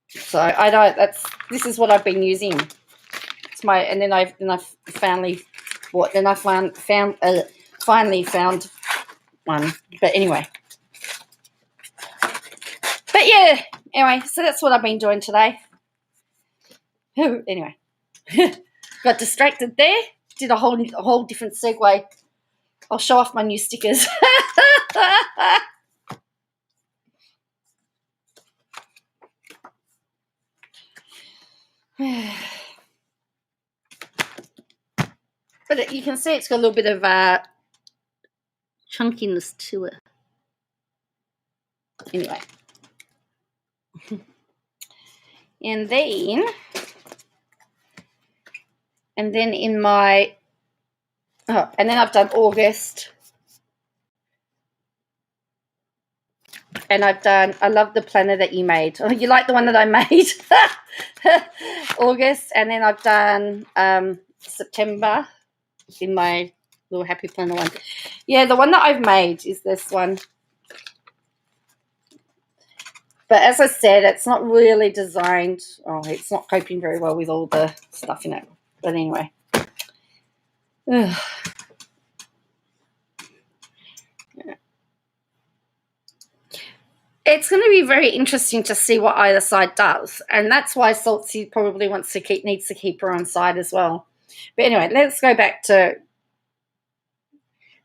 So I don't. This is what I've been using. It's my, and then I finally bought. Then I finally found one. But anyway. But yeah. Anyway, so that's what I've been doing today. Anyway, got distracted there. Did a whole different segue. I'll show off my new stickers. But you can see it's got a little bit of chunkiness to it. Anyway. And then in my, and then I've done August. And I've done, I love the planner that you made. Oh, you like the one that I made? August. And then I've done September in my little happy planner one. Yeah, the one that I've made is this one. But as I said, it's not really designed. Oh, it's not coping very well with all the stuff in it. But anyway. Ugh. It's going to be very interesting to see what either side does. And that's why Saltsy probably needs to keep her on side as well. But anyway, let's go back to.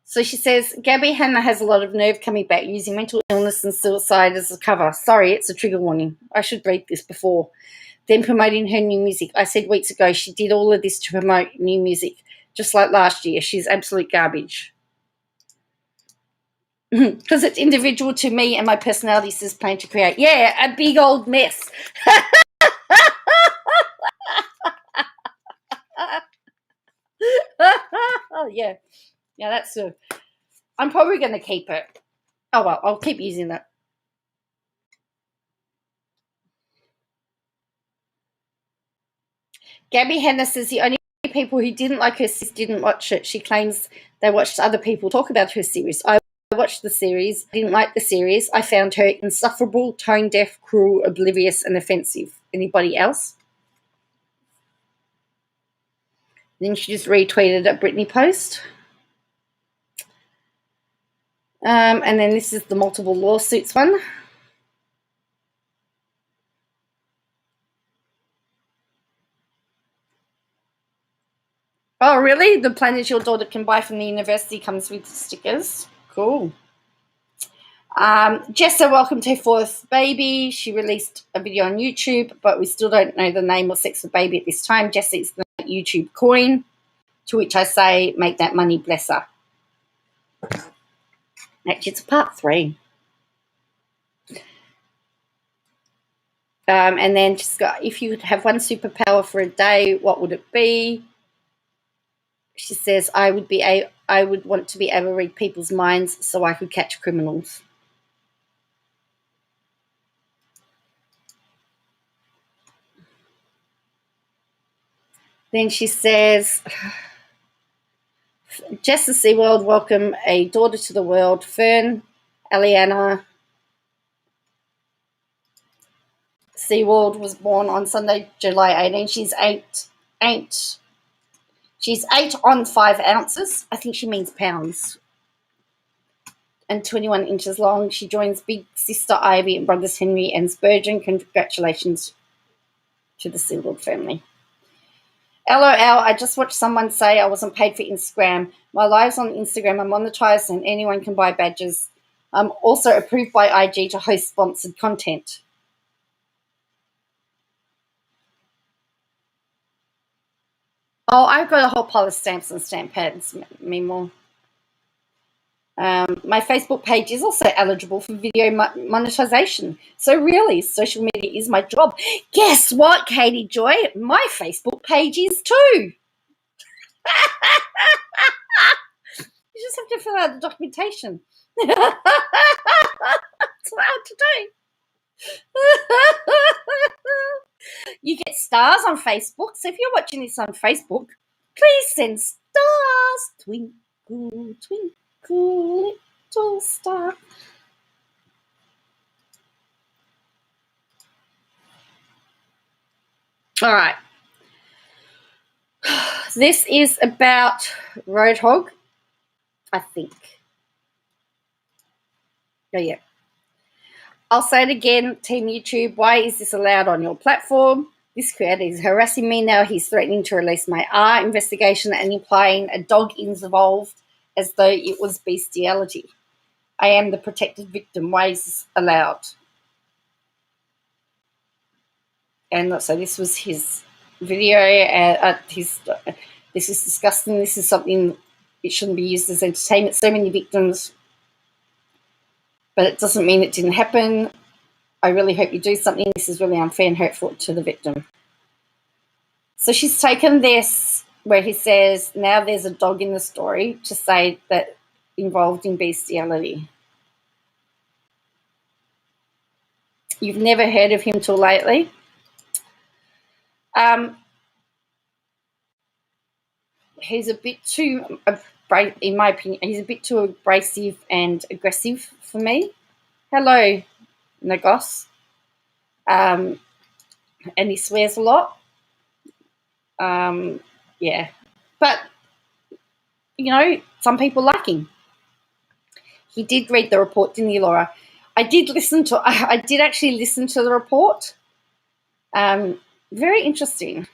So she says, Gabby Hanna has a lot of nerve coming back using mental illness and suicide as a cover. Sorry, it's a trigger warning. I should read this before. Then promoting her new music. I said weeks ago she did all of this to promote new music, just like last year. She's absolute garbage. Because it's individual to me and my personality, says Plan to Create. Yeah, a big old mess. Oh, yeah. Yeah, that's good. I'm probably going to keep it. Oh, well, I'll keep using it. Gabby Hanna says the only people who didn't like her series didn't watch it. She claims they watched other people talk about her series. I watched the series, didn't like the series. I found her insufferable, tone-deaf, cruel, oblivious, and offensive. Anybody else? Then she just retweeted a Britney post. And then this is the multiple lawsuits one. Oh, really? The planet your daughter can buy from the university comes with stickers. Cool. Jessa welcomed her fourth baby. She released a video on YouTube, but we still don't know the name or sex of the baby at this time. Jessa is the YouTube coin, to which I say, make that money, bless her. Actually, it's part 3. And then she's got, if you could have one superpower for a day, what would it be? She says, I would want to be able to read people's minds so I could catch criminals. Then she says, Jessa Seaworld, welcome a daughter to the world. Fern, Aliana, Seawald was born on Sunday, July 18. She's 8 on 5 ounces. I think she means pounds. And 21 inches long. She joins big sister Ivy and brothers Henry and Spurgeon. Congratulations to the Seawald family. LOL, I just watched someone say I wasn't paid for Instagram. My lives on Instagram are monetized and anyone can buy badges. I'm also approved by IG to host sponsored content. Oh, I've got a whole pile of stamps and stamp pads, meanwhile. My Facebook page is also eligible for video monetization. So really, social media is my job. Guess what, Katie Joy? My Facebook page is too. You just have to fill out the documentation. It's hard to do. You get stars on Facebook. So if you're watching this on Facebook, please send stars. Twinkle, twinkle, little star. All right. This is about Roadhog, I think. Oh, yeah. I'll say it again, Team YouTube. Why is this allowed on your platform? This creator is harassing me now. He's threatening to release my R investigation and implying a dog is involved as though it was bestiality. I am the protected victim. Why is this allowed? And so this was his video. This is disgusting. This is something, it shouldn't be used as entertainment. So many victims, but it doesn't mean it didn't happen. I really hope you do something. This is really unfair and hurtful to the victim. So she's taken this where he says, now there's a dog in the story, to say that involved in bestiality. You've never heard of him till lately. He's a bit too, in my opinion, he's a bit too abrasive and aggressive for me. Hello, Nagos. And he swears a lot. Yeah. But, you know, some people like him. He did read the report, didn't he, Laura? I did actually listen to the report. Very interesting.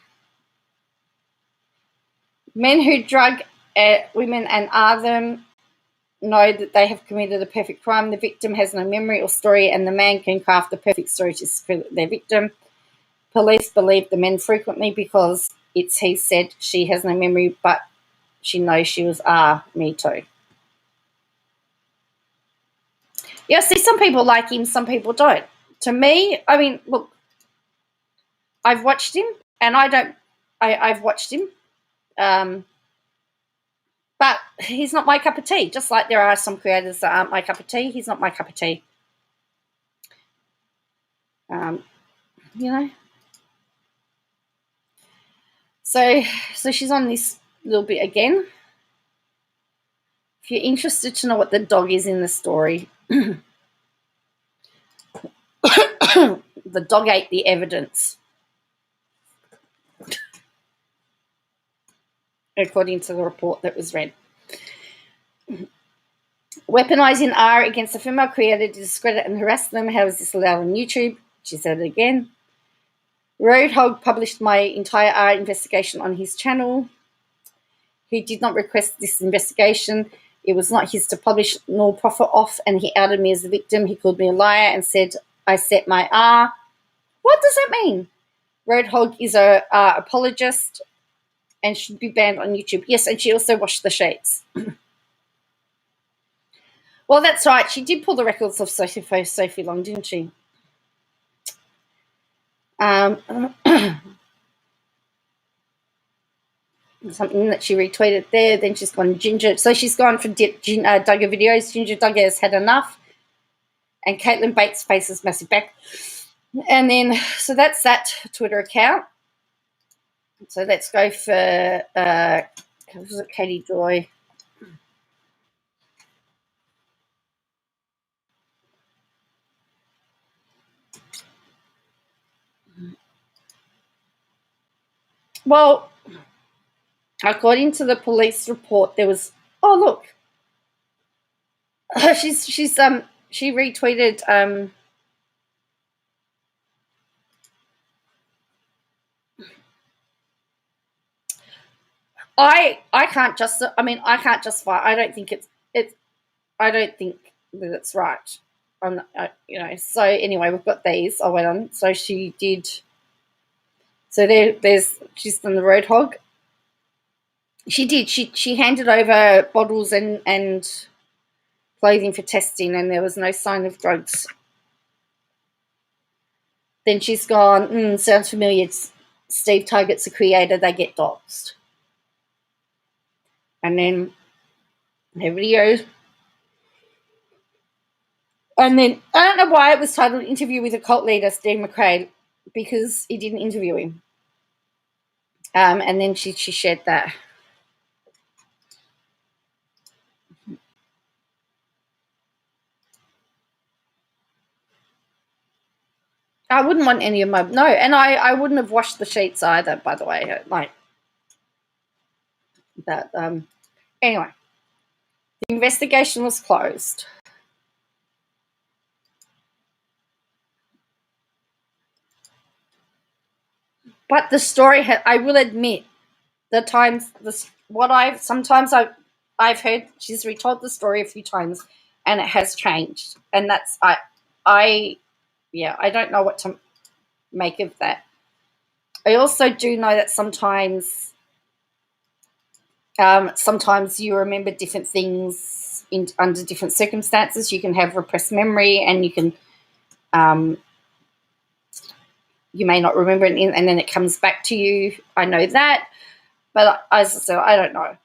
Men who drug women and are them know that they have committed a perfect crime. The victim has no memory or story, and the man can craft the perfect story to discredit their victim. Police believe the men frequently because it's he said she has no memory, but she knows she was me too. Yeah, see, some people like him, some people don't. To me, I mean, look, I've watched him, and I've watched him, but he's not my cup of tea, just like there are some creators that aren't my cup of tea. He's not my cup of tea. You know? So she's on this little bit again. If you're interested to know what the dog is in the story, the dog ate the evidence, according to the report that was read. Weaponizing R against a female creator to discredit and harass them. How is this allowed on YouTube? She said it again. Roadhog published my entire R investigation on his channel. He did not request this investigation. It was not his to publish nor profit off, and he outed me as the victim. He called me a liar and said I set my R. What does that mean? Roadhog is a apologist and should be banned on YouTube. Yes, and she also washed the sheets. Well, that's right. She did pull the records of Sophie Long, didn't she? Something that she retweeted there. Then she's gone Ginger. So she's gone for Duggar videos. Ginger Duggar has had enough. And Caitlin Bates faces massive back. And then, so that's that Twitter account. So let's go for, was it Katie Joy? Well, according to the police report, there was. Oh, look, she retweeted. I can't just. I mean, I can't justify. I don't think it's. I don't think that it's right. So anyway, we've got these. I went on. So she did. So there's she's done the Roadhog. She did. She handed over bottles and clothing for testing, and there was no sign of drugs. Then she's gone. Sounds familiar. Steve targets a creator. They get doxxed. And then her videos. And then I don't know why it was titled "Interview with a Cult Leader, Steve McCrae," because he didn't interview him. And then she shared that. I wouldn't want any of my and I wouldn't have washed the sheets either. By the way, like that. Anyway, the investigation was closed. But the story, I will admit, I've heard she's retold the story a few times, and it has changed, and that's I don't know what to make of that. I also do know that sometimes you remember different things under different circumstances. You can have repressed memory, and you can you may not remember it, and then it comes back to you. I know that, but as I said, I don't know.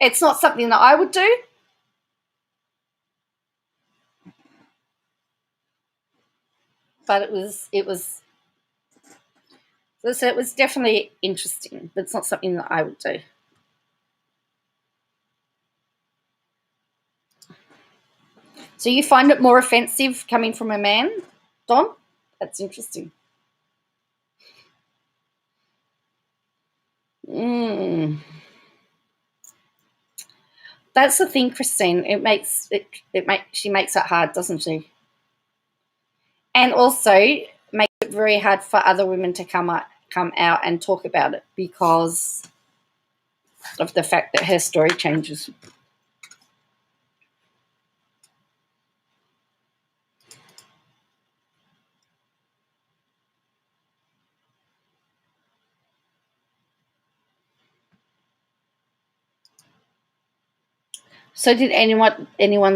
It's not something that I would do. But it was definitely interesting, but it's not something that I would do. So you find it more offensive coming from a man, Don? That's interesting. That's the thing, Christine. She makes it hard, doesn't she? And also makes it very hard for other women to come out and talk about it because of the fact that her story changes. So did anyone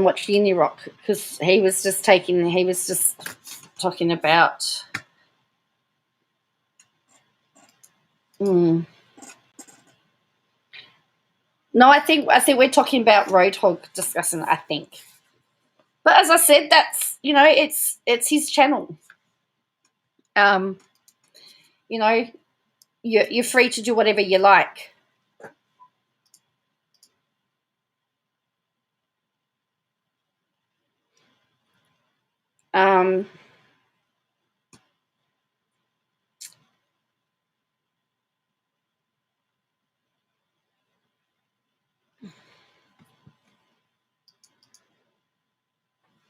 watch Unirock? Because he was just talking about. No, I think we're talking about Roadhog discussing. I think, but as I said, that's it's his channel. You're free to do whatever you like.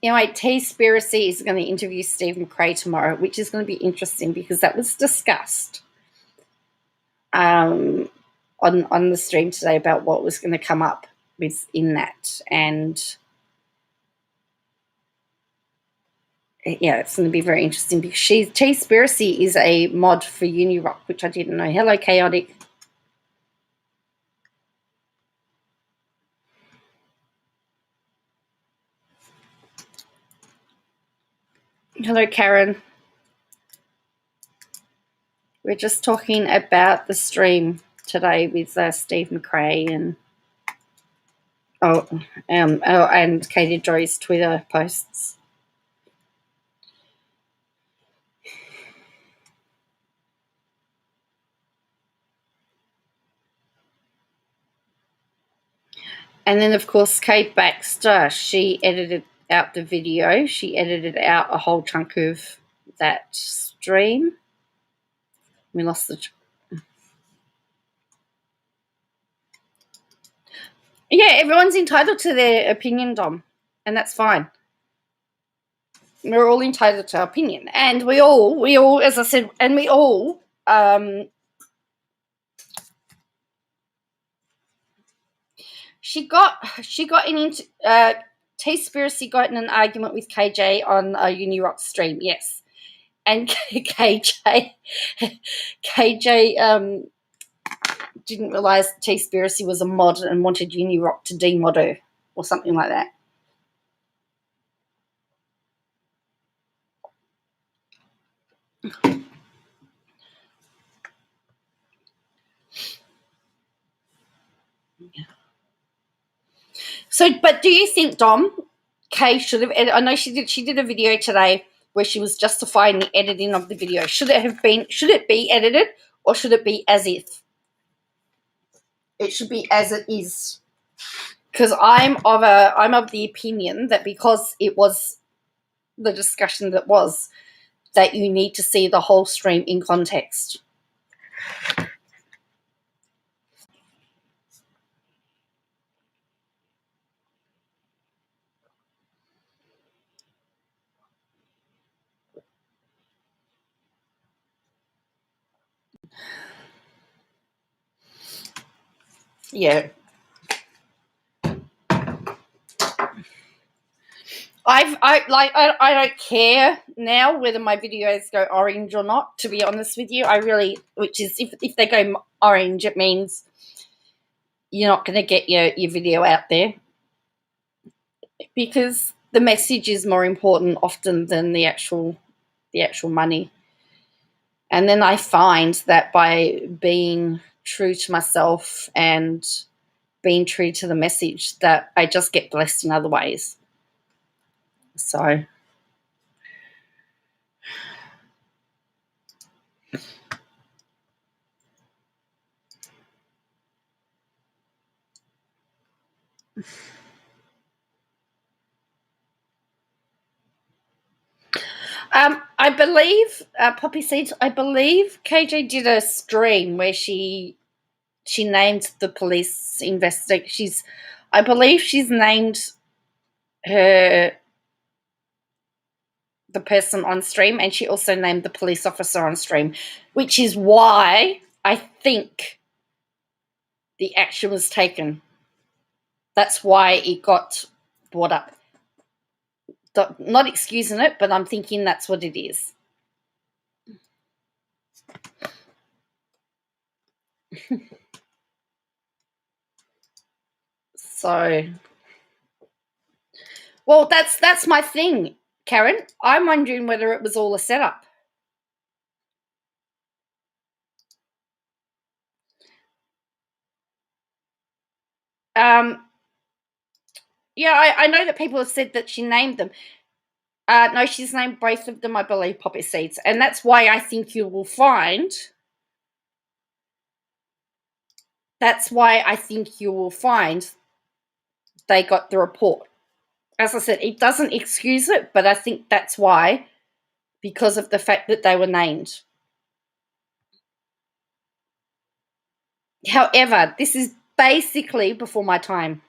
Anyway, T-Spiracy is going to interview Steve McCrae tomorrow, which is going to be interesting because that was discussed on the stream today about what was going to come up within that. And yeah, it's going to be very interesting because T-Spiracy is a mod for Unirock, which I didn't know. Hello, Chaotic. Hello, Karen. We're just talking about the stream today with Steve McCrae and Katie Joy's Twitter posts. And then, of course, Kate Baxter, she edited out the video. She edited out a whole chunk of that stream. We lost the... Yeah, everyone's entitled to their opinion, Dom, and that's fine. We're all entitled to our opinion, and we all, as I said, and we all, she got in T-Spiracy got in an argument with KJ on a unirocks stream, yes, and KJ didn't realise T-Spiracy was a mod and wanted Unirock to demod her or something like that. So, but do you think, Dom, Kay should have? I know she did a video today where she was justifying the editing of the video. Should it be edited, or should it be as if? It should be as it is. Because I'm of the opinion that because it was the discussion that you need to see the whole stream in context. Yeah. I don't care now whether my videos go orange or not, to be honest with you. Which is if they go orange, it means you're not going to get your video out there, because the message is more important often than the actual money. And then I find that by being true to myself and being true to the message, that I just get blessed in other ways. So I believe Poppy Seeds. I believe KJ did a stream where she named the police investigation. I believe she's named the person on stream, and she also named the police officer on stream, which is why I think the action was taken. That's why it got brought up. Not excusing it, but I'm thinking that's what it is. So, well, that's my thing, Karen. I'm wondering whether it was all a setup. Yeah, I know that people have said that she named them. No, she's named both of them, I believe, Poppy Seeds, and that's why I think you will find. That's why I think you will find they got the report. As I said, it doesn't excuse it, but I think that's why, because of the fact that they were named. However, this is basically before my time.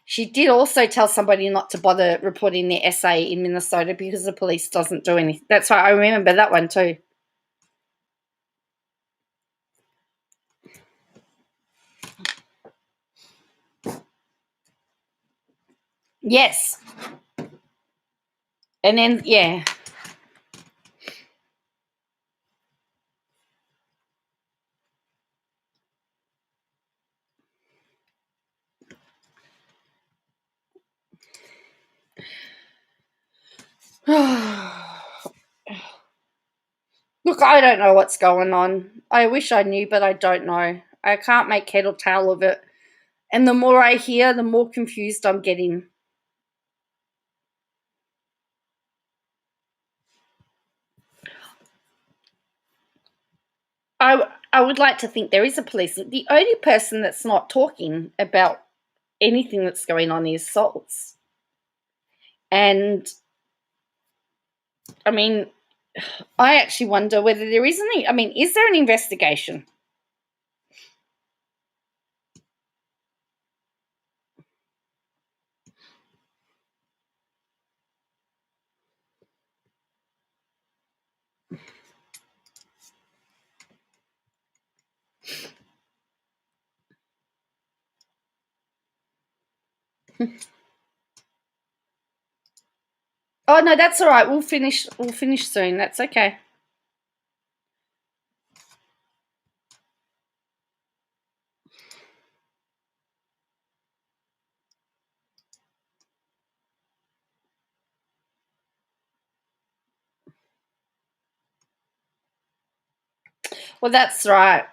She did also tell somebody not to bother reporting their essay in Minnesota because the police doesn't do anything. That's why I remember that one too. Yes. And then, yeah. Look, I don't know what's going on. I wish I knew, but I don't know. I can't make head or tail of it. And the more I hear, the more confused I'm getting. I would like to think there is a police. The only person that's not talking about anything that's going on is Salts. And, I mean, I actually wonder whether there is any. I mean, is there an investigation? Oh no, that's all right. We'll finish soon. That's okay. Well, that's right.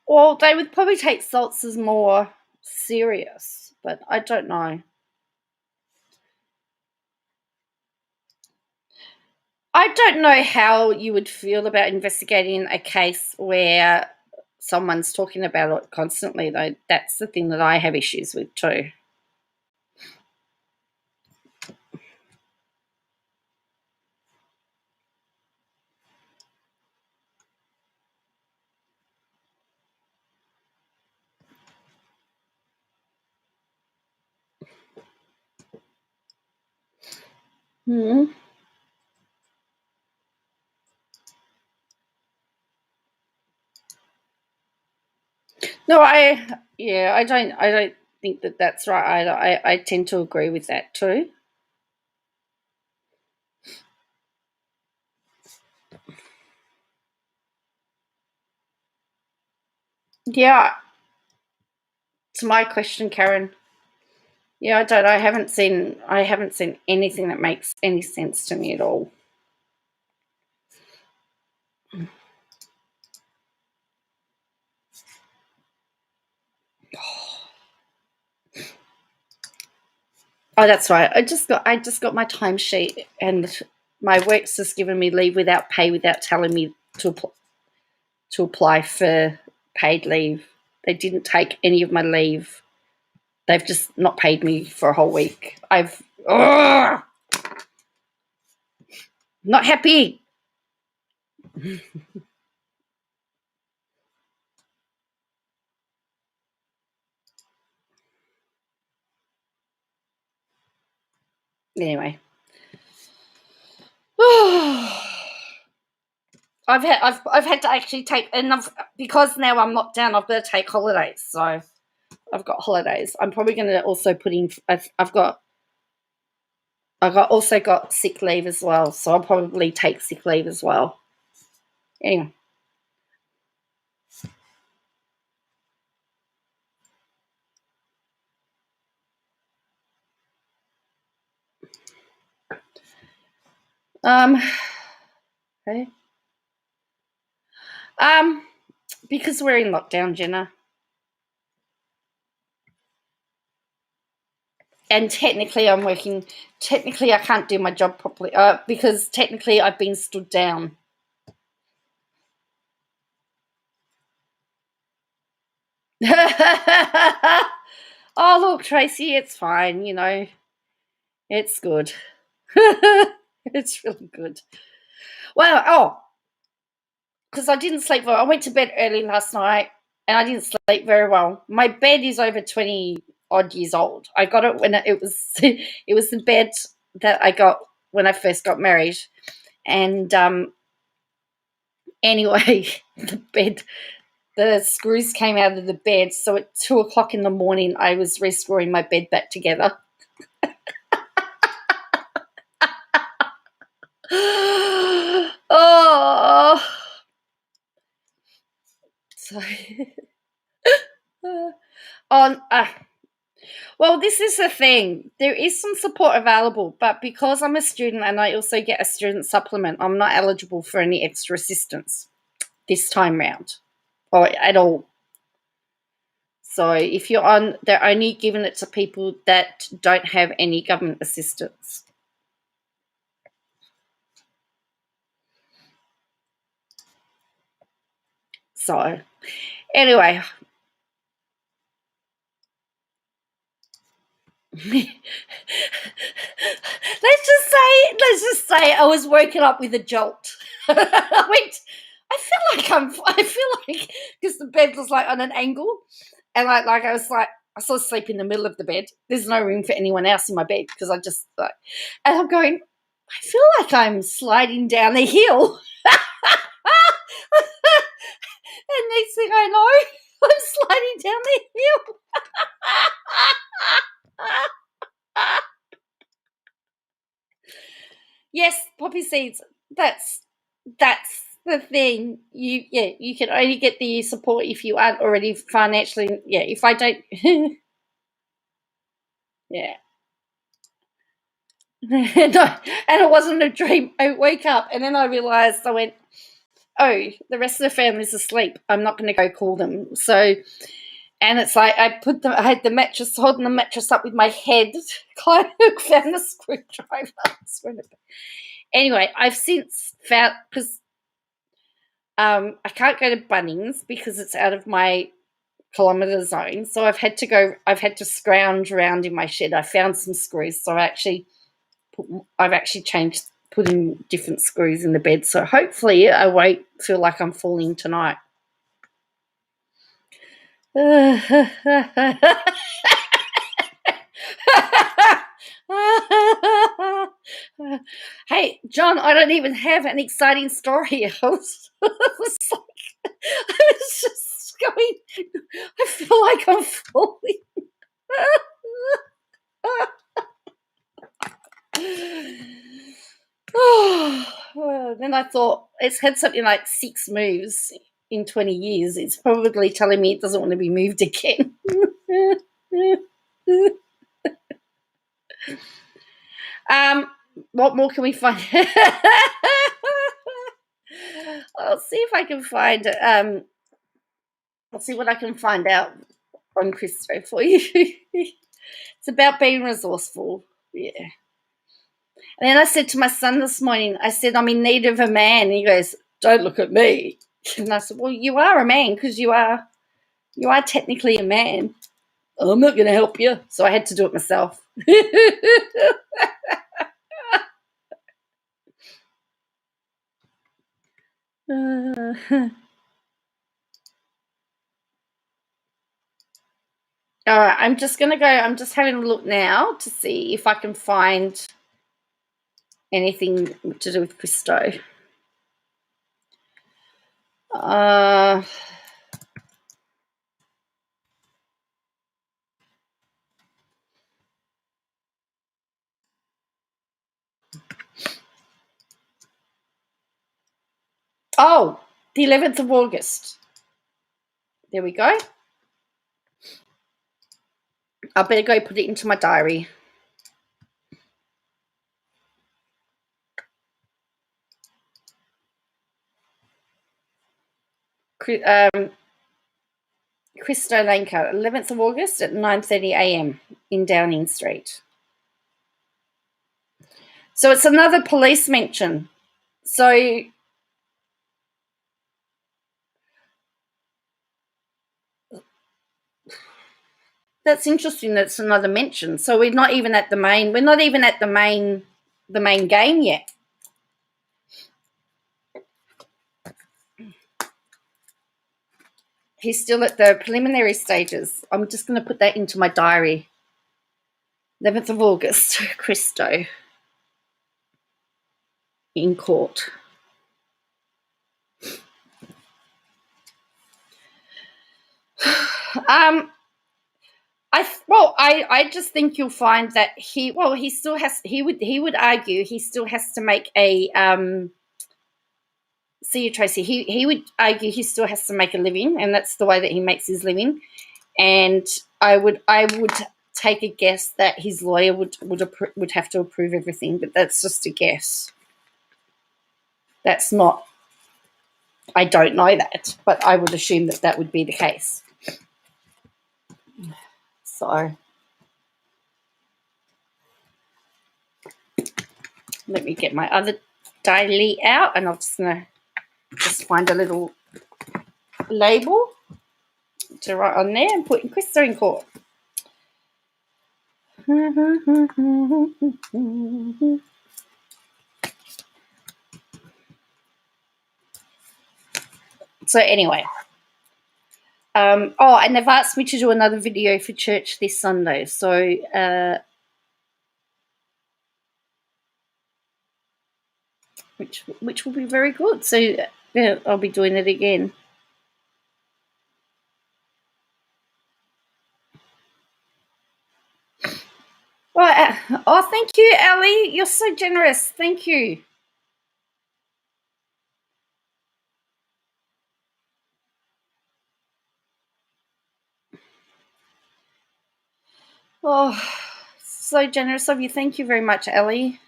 Well, they would probably take salts as more serious, but I don't know. I don't know how you would feel about investigating a case where someone's talking about it constantly, though. That's the thing that I have issues with too. Hmm. No, I don't think that that's right either. I tend to agree with that too. Yeah, it's my question, Karen. Yeah, I don't. I haven't seen anything that makes any sense to me at all. Oh, that's right. I just got my timesheet, and my work's just given me leave without pay without telling me to apply for paid leave. They didn't take any of my leave. They've just not paid me for a whole week. Ugh, not happy. Anyway, I've had to actually take enough because now I'm locked down. I've got to take holidays, so I've got holidays. I'm probably going to also put in. Also got sick leave as well, so I'll probably take sick leave as well. Anyway, um, okay. um, because we're in lockdown, Jenna, and technically I'm working. Technically, I can't do my job properly because technically I've been stood down. Oh, look, Tracy, it's fine. It's good. It's really good. Well, because I didn't sleep well. I went to bed early last night and I didn't sleep very well. My bed is over 20 odd years old. I got it when it was it was the bed that I got when I first got married. And anyway, the screws came out of the bed. So at 2 o'clock in the morning, I was rescoring my bed back together. Oh, so on. Well, this is the thing. There is some support available, but because I'm a student and I also get a student supplement, I'm not eligible for any extra assistance this time round or at all. So if you're on, they're only giving it to people that don't have any government assistance. So Anyway, let's just say I was woken up with a jolt. I feel like because the bed was like on an angle, and I was like, I sort of sleep in the middle of the bed. There's no room for anyone else in my bed because I just like, and I'm going, I feel like I'm sliding down the hill. And next thing I know, I'm sliding down the hill. Yes, poppy seeds. That's the thing. You can only get the support if you aren't already financially. Yeah, if I don't. Yeah. No, and it wasn't a dream. I woke up and then I realised I went, oh, the rest of the family's asleep. I'm not going to go call them. So, and it's like I had the mattress, holding the mattress up with my head, kind of found the screwdriver. Anyway, I've since found, because I can't go to Bunnings because it's out of my kilometre zone. So I've had to scrounge around in my shed. I found some screws. So I've actually put in different screws in the bed. So hopefully I won't feel like I'm falling tonight. Hey, John, I don't even have an exciting story. I was just going, I feel like I'm falling. Well, then I thought, it's had something like 6 moves in 20 years. It's probably telling me it doesn't want to be moved again. What more can we find? I'll see if I can find I'll see what I can find out on Christo for you. It's about being resourceful. Yeah. And then I said to my son this morning, I said, I'm in need of a man. And he goes, don't look at me. And I said, well, you are a man because you are technically a man. Oh, I'm not going to help you. So I had to do it myself. All right, I'm just going to go. I'm just having a look now to see if I can find anything to do with Christo. Oh, the 11th of August. There we go. I better go put it into my diary. Christo Lanka, 11th of August at 9:30 a.m. in Downing Street. So it's another police mention. So that's interesting. That's another mention. So we're not even at the main. We're not even at the main game yet. He's still at the preliminary stages. I'm just going to put that into my diary. 11th of August, Christo in court. I just think you'll find that he still has. He would argue he still has to make a. See you, Tracy. He would argue he still has to make a living, and that's the way that he makes his living. And I would take a guess that his lawyer would have to approve everything, but that's just a guess. That's not. I don't know that, but I would assume that would be the case. So let me get my other diary out, and I'm just gonna find a little label. picture right on there and putting Krista in court. So anyway, and they've asked me to do another video for church this Sunday. So which will be very good. So yeah, I'll be doing it again. Right. Oh, thank you, Ellie. You're so generous. Thank you. Oh, so generous of you. Thank you very much, Ellie.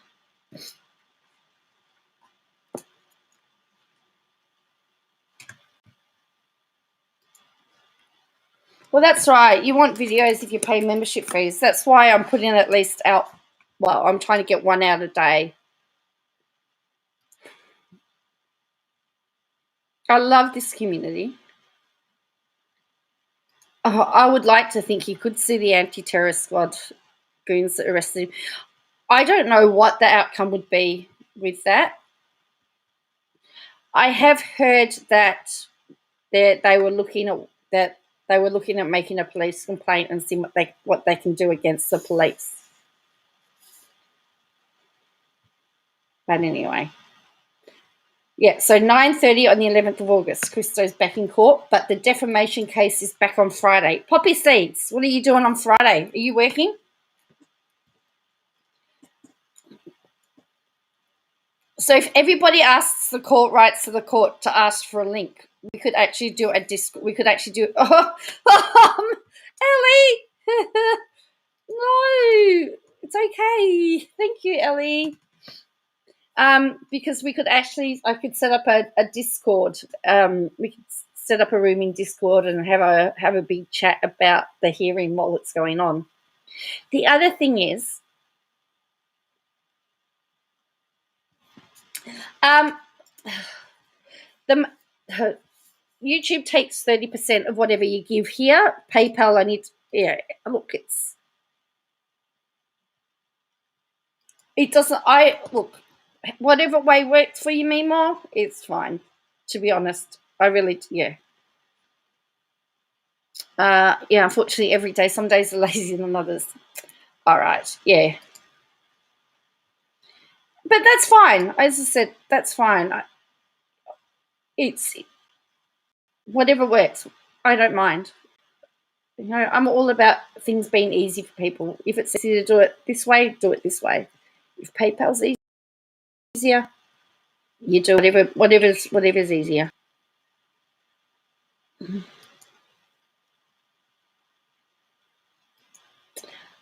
Well, that's right. You want videos if you pay membership fees. That's why I'm putting at least out. Well, I'm trying to get one out a day. I love this community. Oh, I would like to think you could see the anti-terrorist squad goons that arrested him. I don't know what the outcome would be with that. I have heard that they were looking at making a police complaint and seeing what they can do against the police. But anyway. Yeah, so 9:30 on the 11th of August, Christo's back in court, but the defamation case is back on Friday. Poppy Seeds, what are you doing on Friday? Are you working? So if everybody asks the court, writes to the court to ask for a link, we could actually do Ellie! No, it's okay. Thank you, Ellie. Because I could set up a Discord. We could set up a room in Discord and have a big chat about the hearing while it's going on. The other thing is, YouTube takes 30% of whatever you give here. PayPal, it doesn't. Whatever way works for you, Mimo, it's fine. To be honest, unfortunately, every day, some days are lazier than others. All right, yeah. But that's fine. As I said, that's fine. It's whatever works. I don't mind. I'm all about things being easy for people. If it's easy to do it this way, do it this way. If PayPal's easier, you do whatever's easier.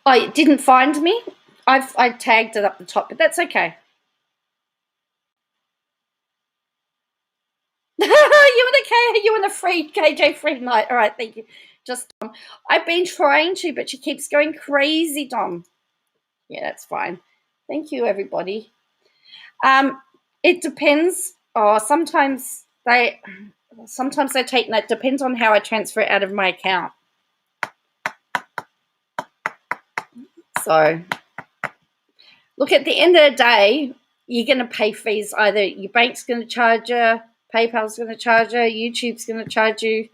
Oh, it didn't find me? I tagged it up the top, but that's okay. You and the free KJ free night. All right, thank you. Just I've been trying to, but she keeps going crazy, Dom. Yeah, that's fine. Thank you, everybody. It depends. Sometimes they take that. Depends on how I transfer it out of my account. So, look, at the end of the day, you're going to pay fees. Either your bank's going to charge you, PayPal's going to charge you, YouTube's going to charge you.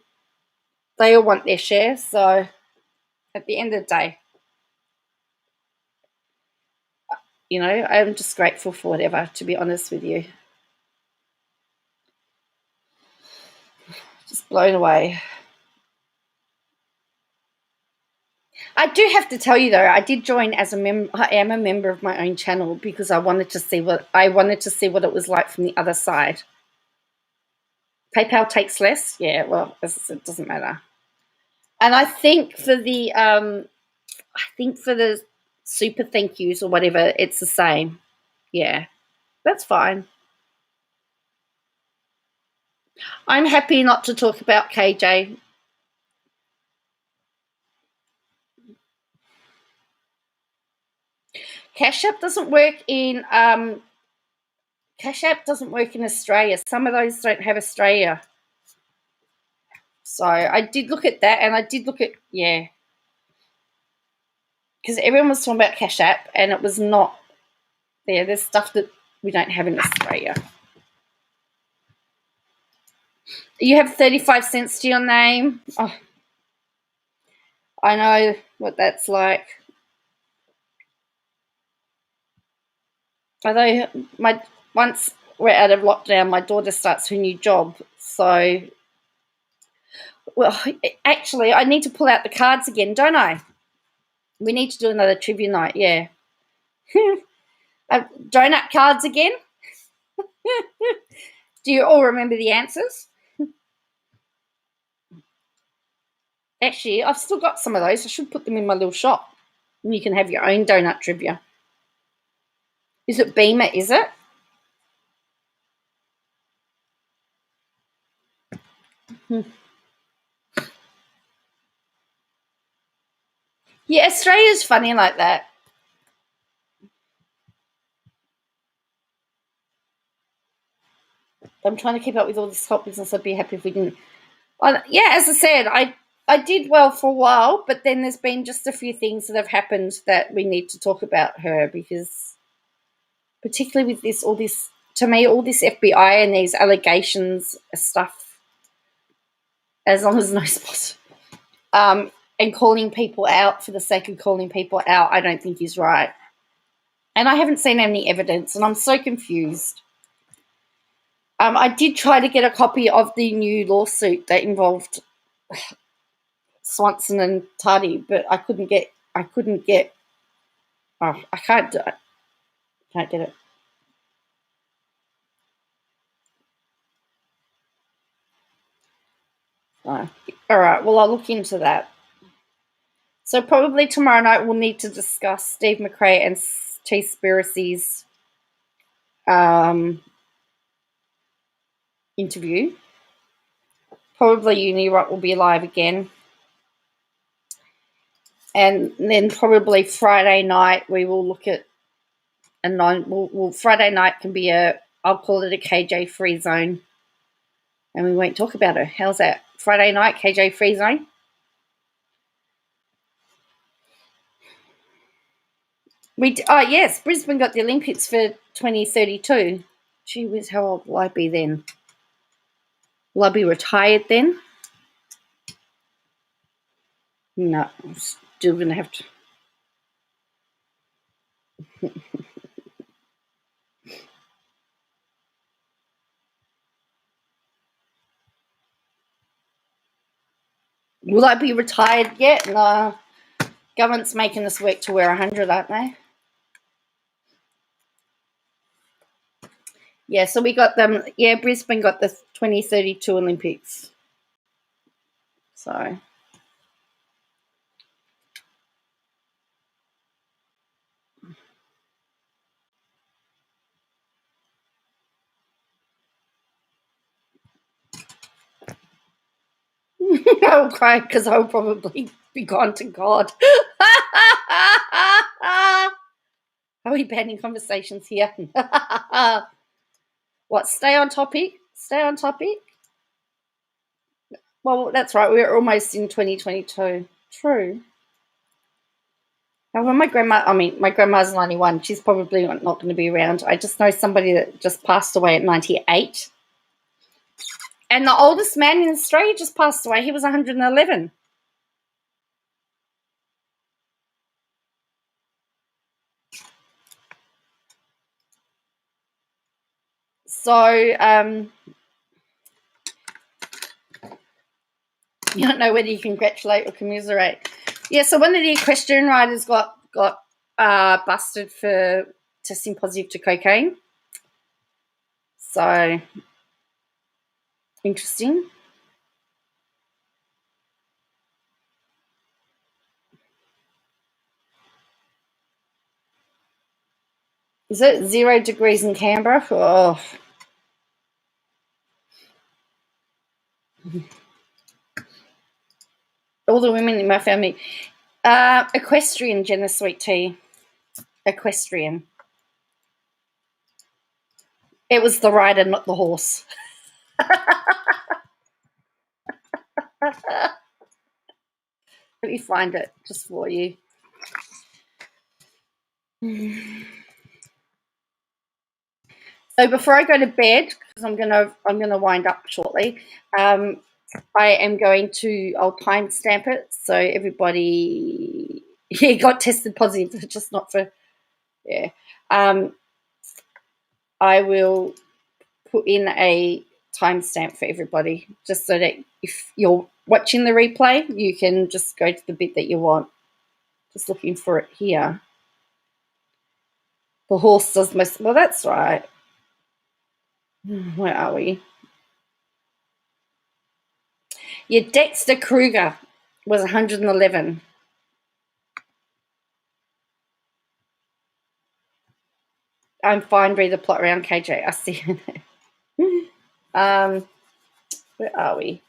They all want their share. So, at the end of the day, I'm just grateful for whatever, to be honest with you. Just blown away. I do have to tell you though, I did join as a member. I am a member of my own channel because I wanted to see what it was like from the other side. PayPal takes less, yeah. Well, it doesn't matter. And I think for the super thank yous or whatever, it's the same. Yeah, that's fine. I'm happy not to talk about KJ. Cash App doesn't work in Australia. Some of those don't have Australia. So I did look at that, and I did look at, yeah, because everyone was talking about Cash App, and it was not there. There's stuff that we don't have in Australia. You have 35 cents to your name. Oh, I know what that's like. Although once we're out of lockdown, my daughter starts her new job. So, well, actually, I need to pull out the cards again, don't I? We need to do another trivia night, yeah. Donut cards again? Do you all remember the answers? Actually, I've still got some of those. I should put them in my little shop. And you can have your own donut trivia. Is it Beamer, is it? Yeah, Australia's funny like that. I'm trying to keep up with all this top business. I'd be happy if we didn't. Yeah, as I said, I did well for a while, but then there's been just a few things that have happened that we need to talk about her, because particularly with this, to me, all this FBI and these allegations stuff, as long as no spot, and calling people out for the sake of calling people out, I don't think is right. And I haven't seen any evidence, and I'm so confused. I did try to get a copy of the new lawsuit that involved Swanson and Tardy, but I couldn't get. Oh, I can't do it. Can't get it. All right. Well, I'll look into that. So probably tomorrow night we'll need to discuss Steve McCrae and T-Spiracy's interview. Probably Unirock will be live again. And then probably Friday night we will look at Friday night can be I'll call it a KJ free zone, and we won't talk about her. How's that? Friday night KJ free zone. Yes, Brisbane got the Olympics for 2032. Gee whiz, how old will I be then? Will I be retired then? No, I'm still going to have to. Will I be retired yet? No. Government's making us work to wear 100, aren't they? Yeah, so we got them. Yeah, Brisbane got the 2032 Olympics. So. I'll cry because I'll probably be gone to God. Are we banning conversations here? What, stay on topic? Stay on topic? Well, that's right. We're almost in 2022. True. Now, my grandma's 91. She's probably not going to be around. I just know somebody that just passed away at 98. And the oldest man in Australia just passed away. He was 111. So, you don't know whether you congratulate or commiserate. Yeah, so one of the equestrian riders got busted for testing positive to cocaine. So, interesting. Is it 0 degrees in Canberra? Oh. All the women in my family. Equestrian, Jenna Sweet Tea. Equestrian. It was the rider, not the horse. Let me find it just for you. So before I go to bed, because I'm gonna wind up shortly, I am going to, I'll timestamp it so everybody got tested positive, just not for, yeah. I will put in a timestamp for everybody, just so that if you're watching the replay, you can just go to the bit that you want. Just looking for it here. The horse does most, well, that's right. Where are we? Yeah, Dexter Kruger was 111. I'm fine, read the plot around KJ. I see. Where are we?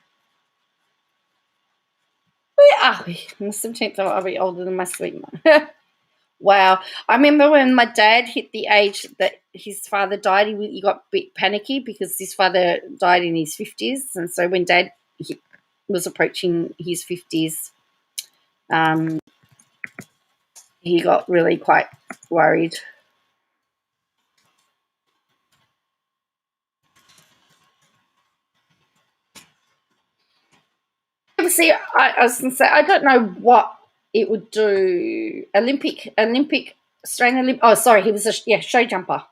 Where are we? On the 17th, I'll be older than my sweet mum. Wow. I remember when my dad hit the age that his father died, he got a bit panicky because his father died in his 50s. And so when Dad was approaching his 50s, he got really quite worried. See, I was going to say, I don't know what it would do. Australian Olympic. Oh, sorry, he was a show jumper.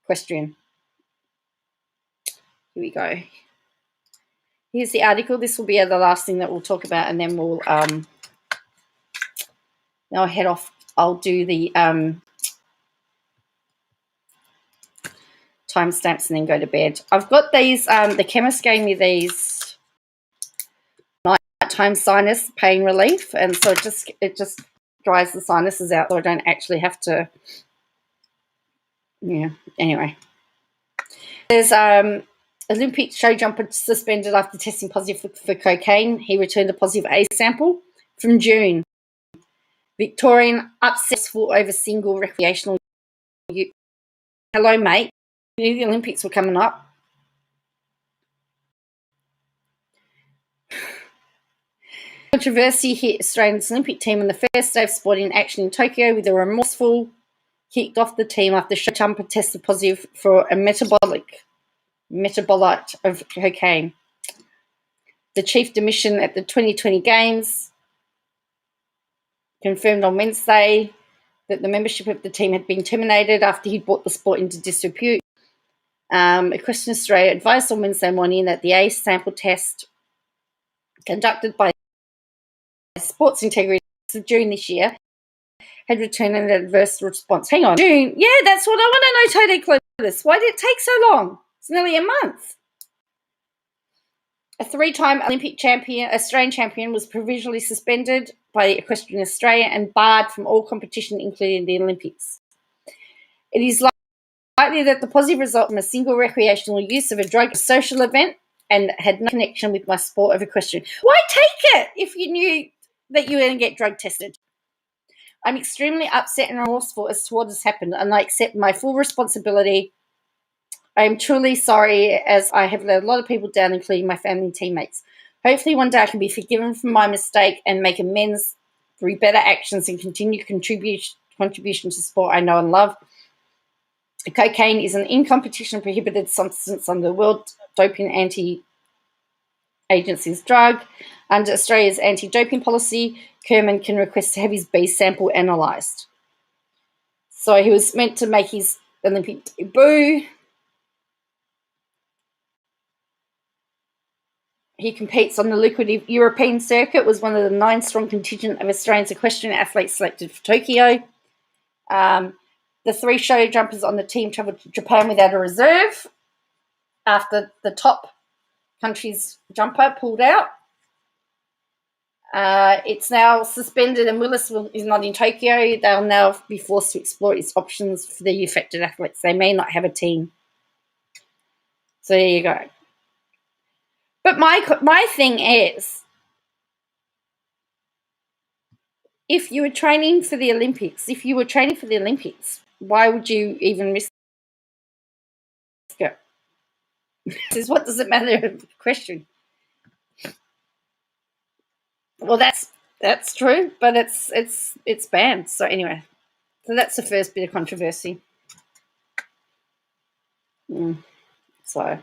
Equestrian. Here we go. Here's the article. This will be the last thing that we'll talk about, and then we'll now I'll head off. I'll do the timestamps and then go to bed. I've got these. The chemist gave me these nighttime sinus pain relief, and so it just dries the sinuses out, so I don't actually have to. Yeah. Anyway, there's Olympic show jumper suspended after testing positive for cocaine. He returned a positive A sample from June. Victorian upset over single recreational use. Hello, mate. You knew the Olympics were coming up. Controversy hit Australia's Olympic team on the first day of sporting action in Tokyo with a remorseful kicked off the team after show jumper tested positive for a metabolite of cocaine. The chief demission at the 2020 Games confirmed on Wednesday that the membership of the team had been terminated after he brought the sport into disrepute. Equestrian Australia advised on Wednesday morning that the A sample test conducted by Sports Integrity of June this year had returned an adverse response. Hang on. June? Yeah, that's what I want to know, Toadie Clovis. Why did it take so long? It's nearly a month. A three-time Olympic Australian champion was provisionally suspended by Equestrian Australia and barred from all competition, including the Olympics. It is likely that the positive result from a single recreational use of a drug a social event and had no connection with my sport of equestrian. Why take it if you knew that you were going to get drug tested? I'm extremely upset and remorseful as to what has happened, and I accept my full responsibility. I am truly sorry, as I have let a lot of people down, including my family and teammates. Hopefully one day I can be forgiven for my mistake and make amends through better actions and continue contribution to sport I know and love. Cocaine is an in-competition prohibited substance under the World Doping Agency's drug. Under Australia's anti-doping policy, Kerman can request to have his B sample analysed. So he was meant to make his Olympic debut. He competes on the lucrative European circuit, was one of the 9-strong contingent of Australian equestrian athletes selected for Tokyo. The 3 show jumpers on the team travelled to Japan without a reserve after the top country's jumper pulled out. It's now suspended, and Willis is not in Tokyo. They'll now be forced to explore its options for the affected athletes. They may not have a team. So there you go. But my thing is, if you were training for the Olympics, why would you even risk it? What does it matter? Question. Well, that's true, but it's banned. So anyway, so that's the first bit of controversy. So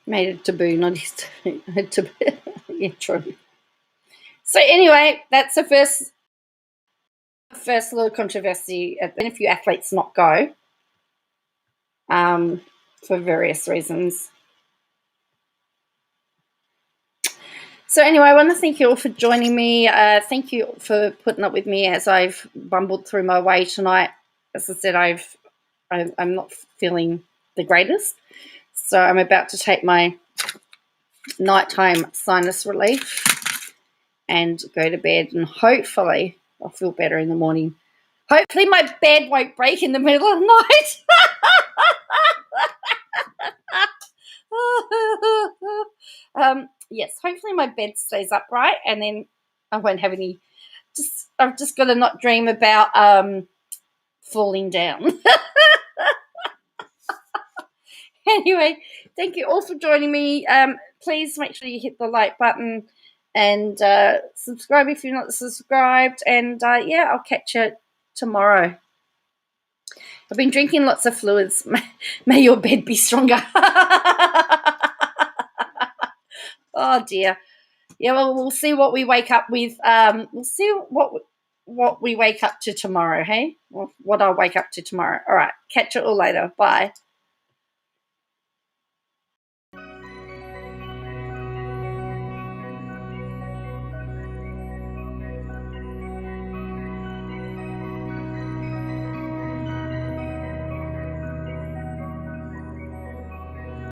made it taboo, not his taboo. Yeah, true. So anyway, that's the first little controversy. And a few athletes not go for various reasons. So anyway, I want to thank you all for joining me. Thank you for putting up with me as I've bumbled through my way tonight. As I said, I'm not feeling the greatest, so I'm about to take my nighttime sinus relief and go to bed, and hopefully I'll feel better in the morning. Hopefully my bed won't break in the middle of the night. Yes, hopefully my bed stays upright, and then I won't have any. I've just got to not dream about falling down. Anyway, thank you all for joining me. Please make sure you hit the like button and subscribe if you're not subscribed. And yeah, I'll catch you tomorrow. I've been drinking lots of fluids. May your bed be stronger. Oh dear. Yeah, well, we'll see what we wake up with. We'll see what we wake up to tomorrow, hey? Or what I'll wake up to tomorrow. All right, catch you all later. Bye.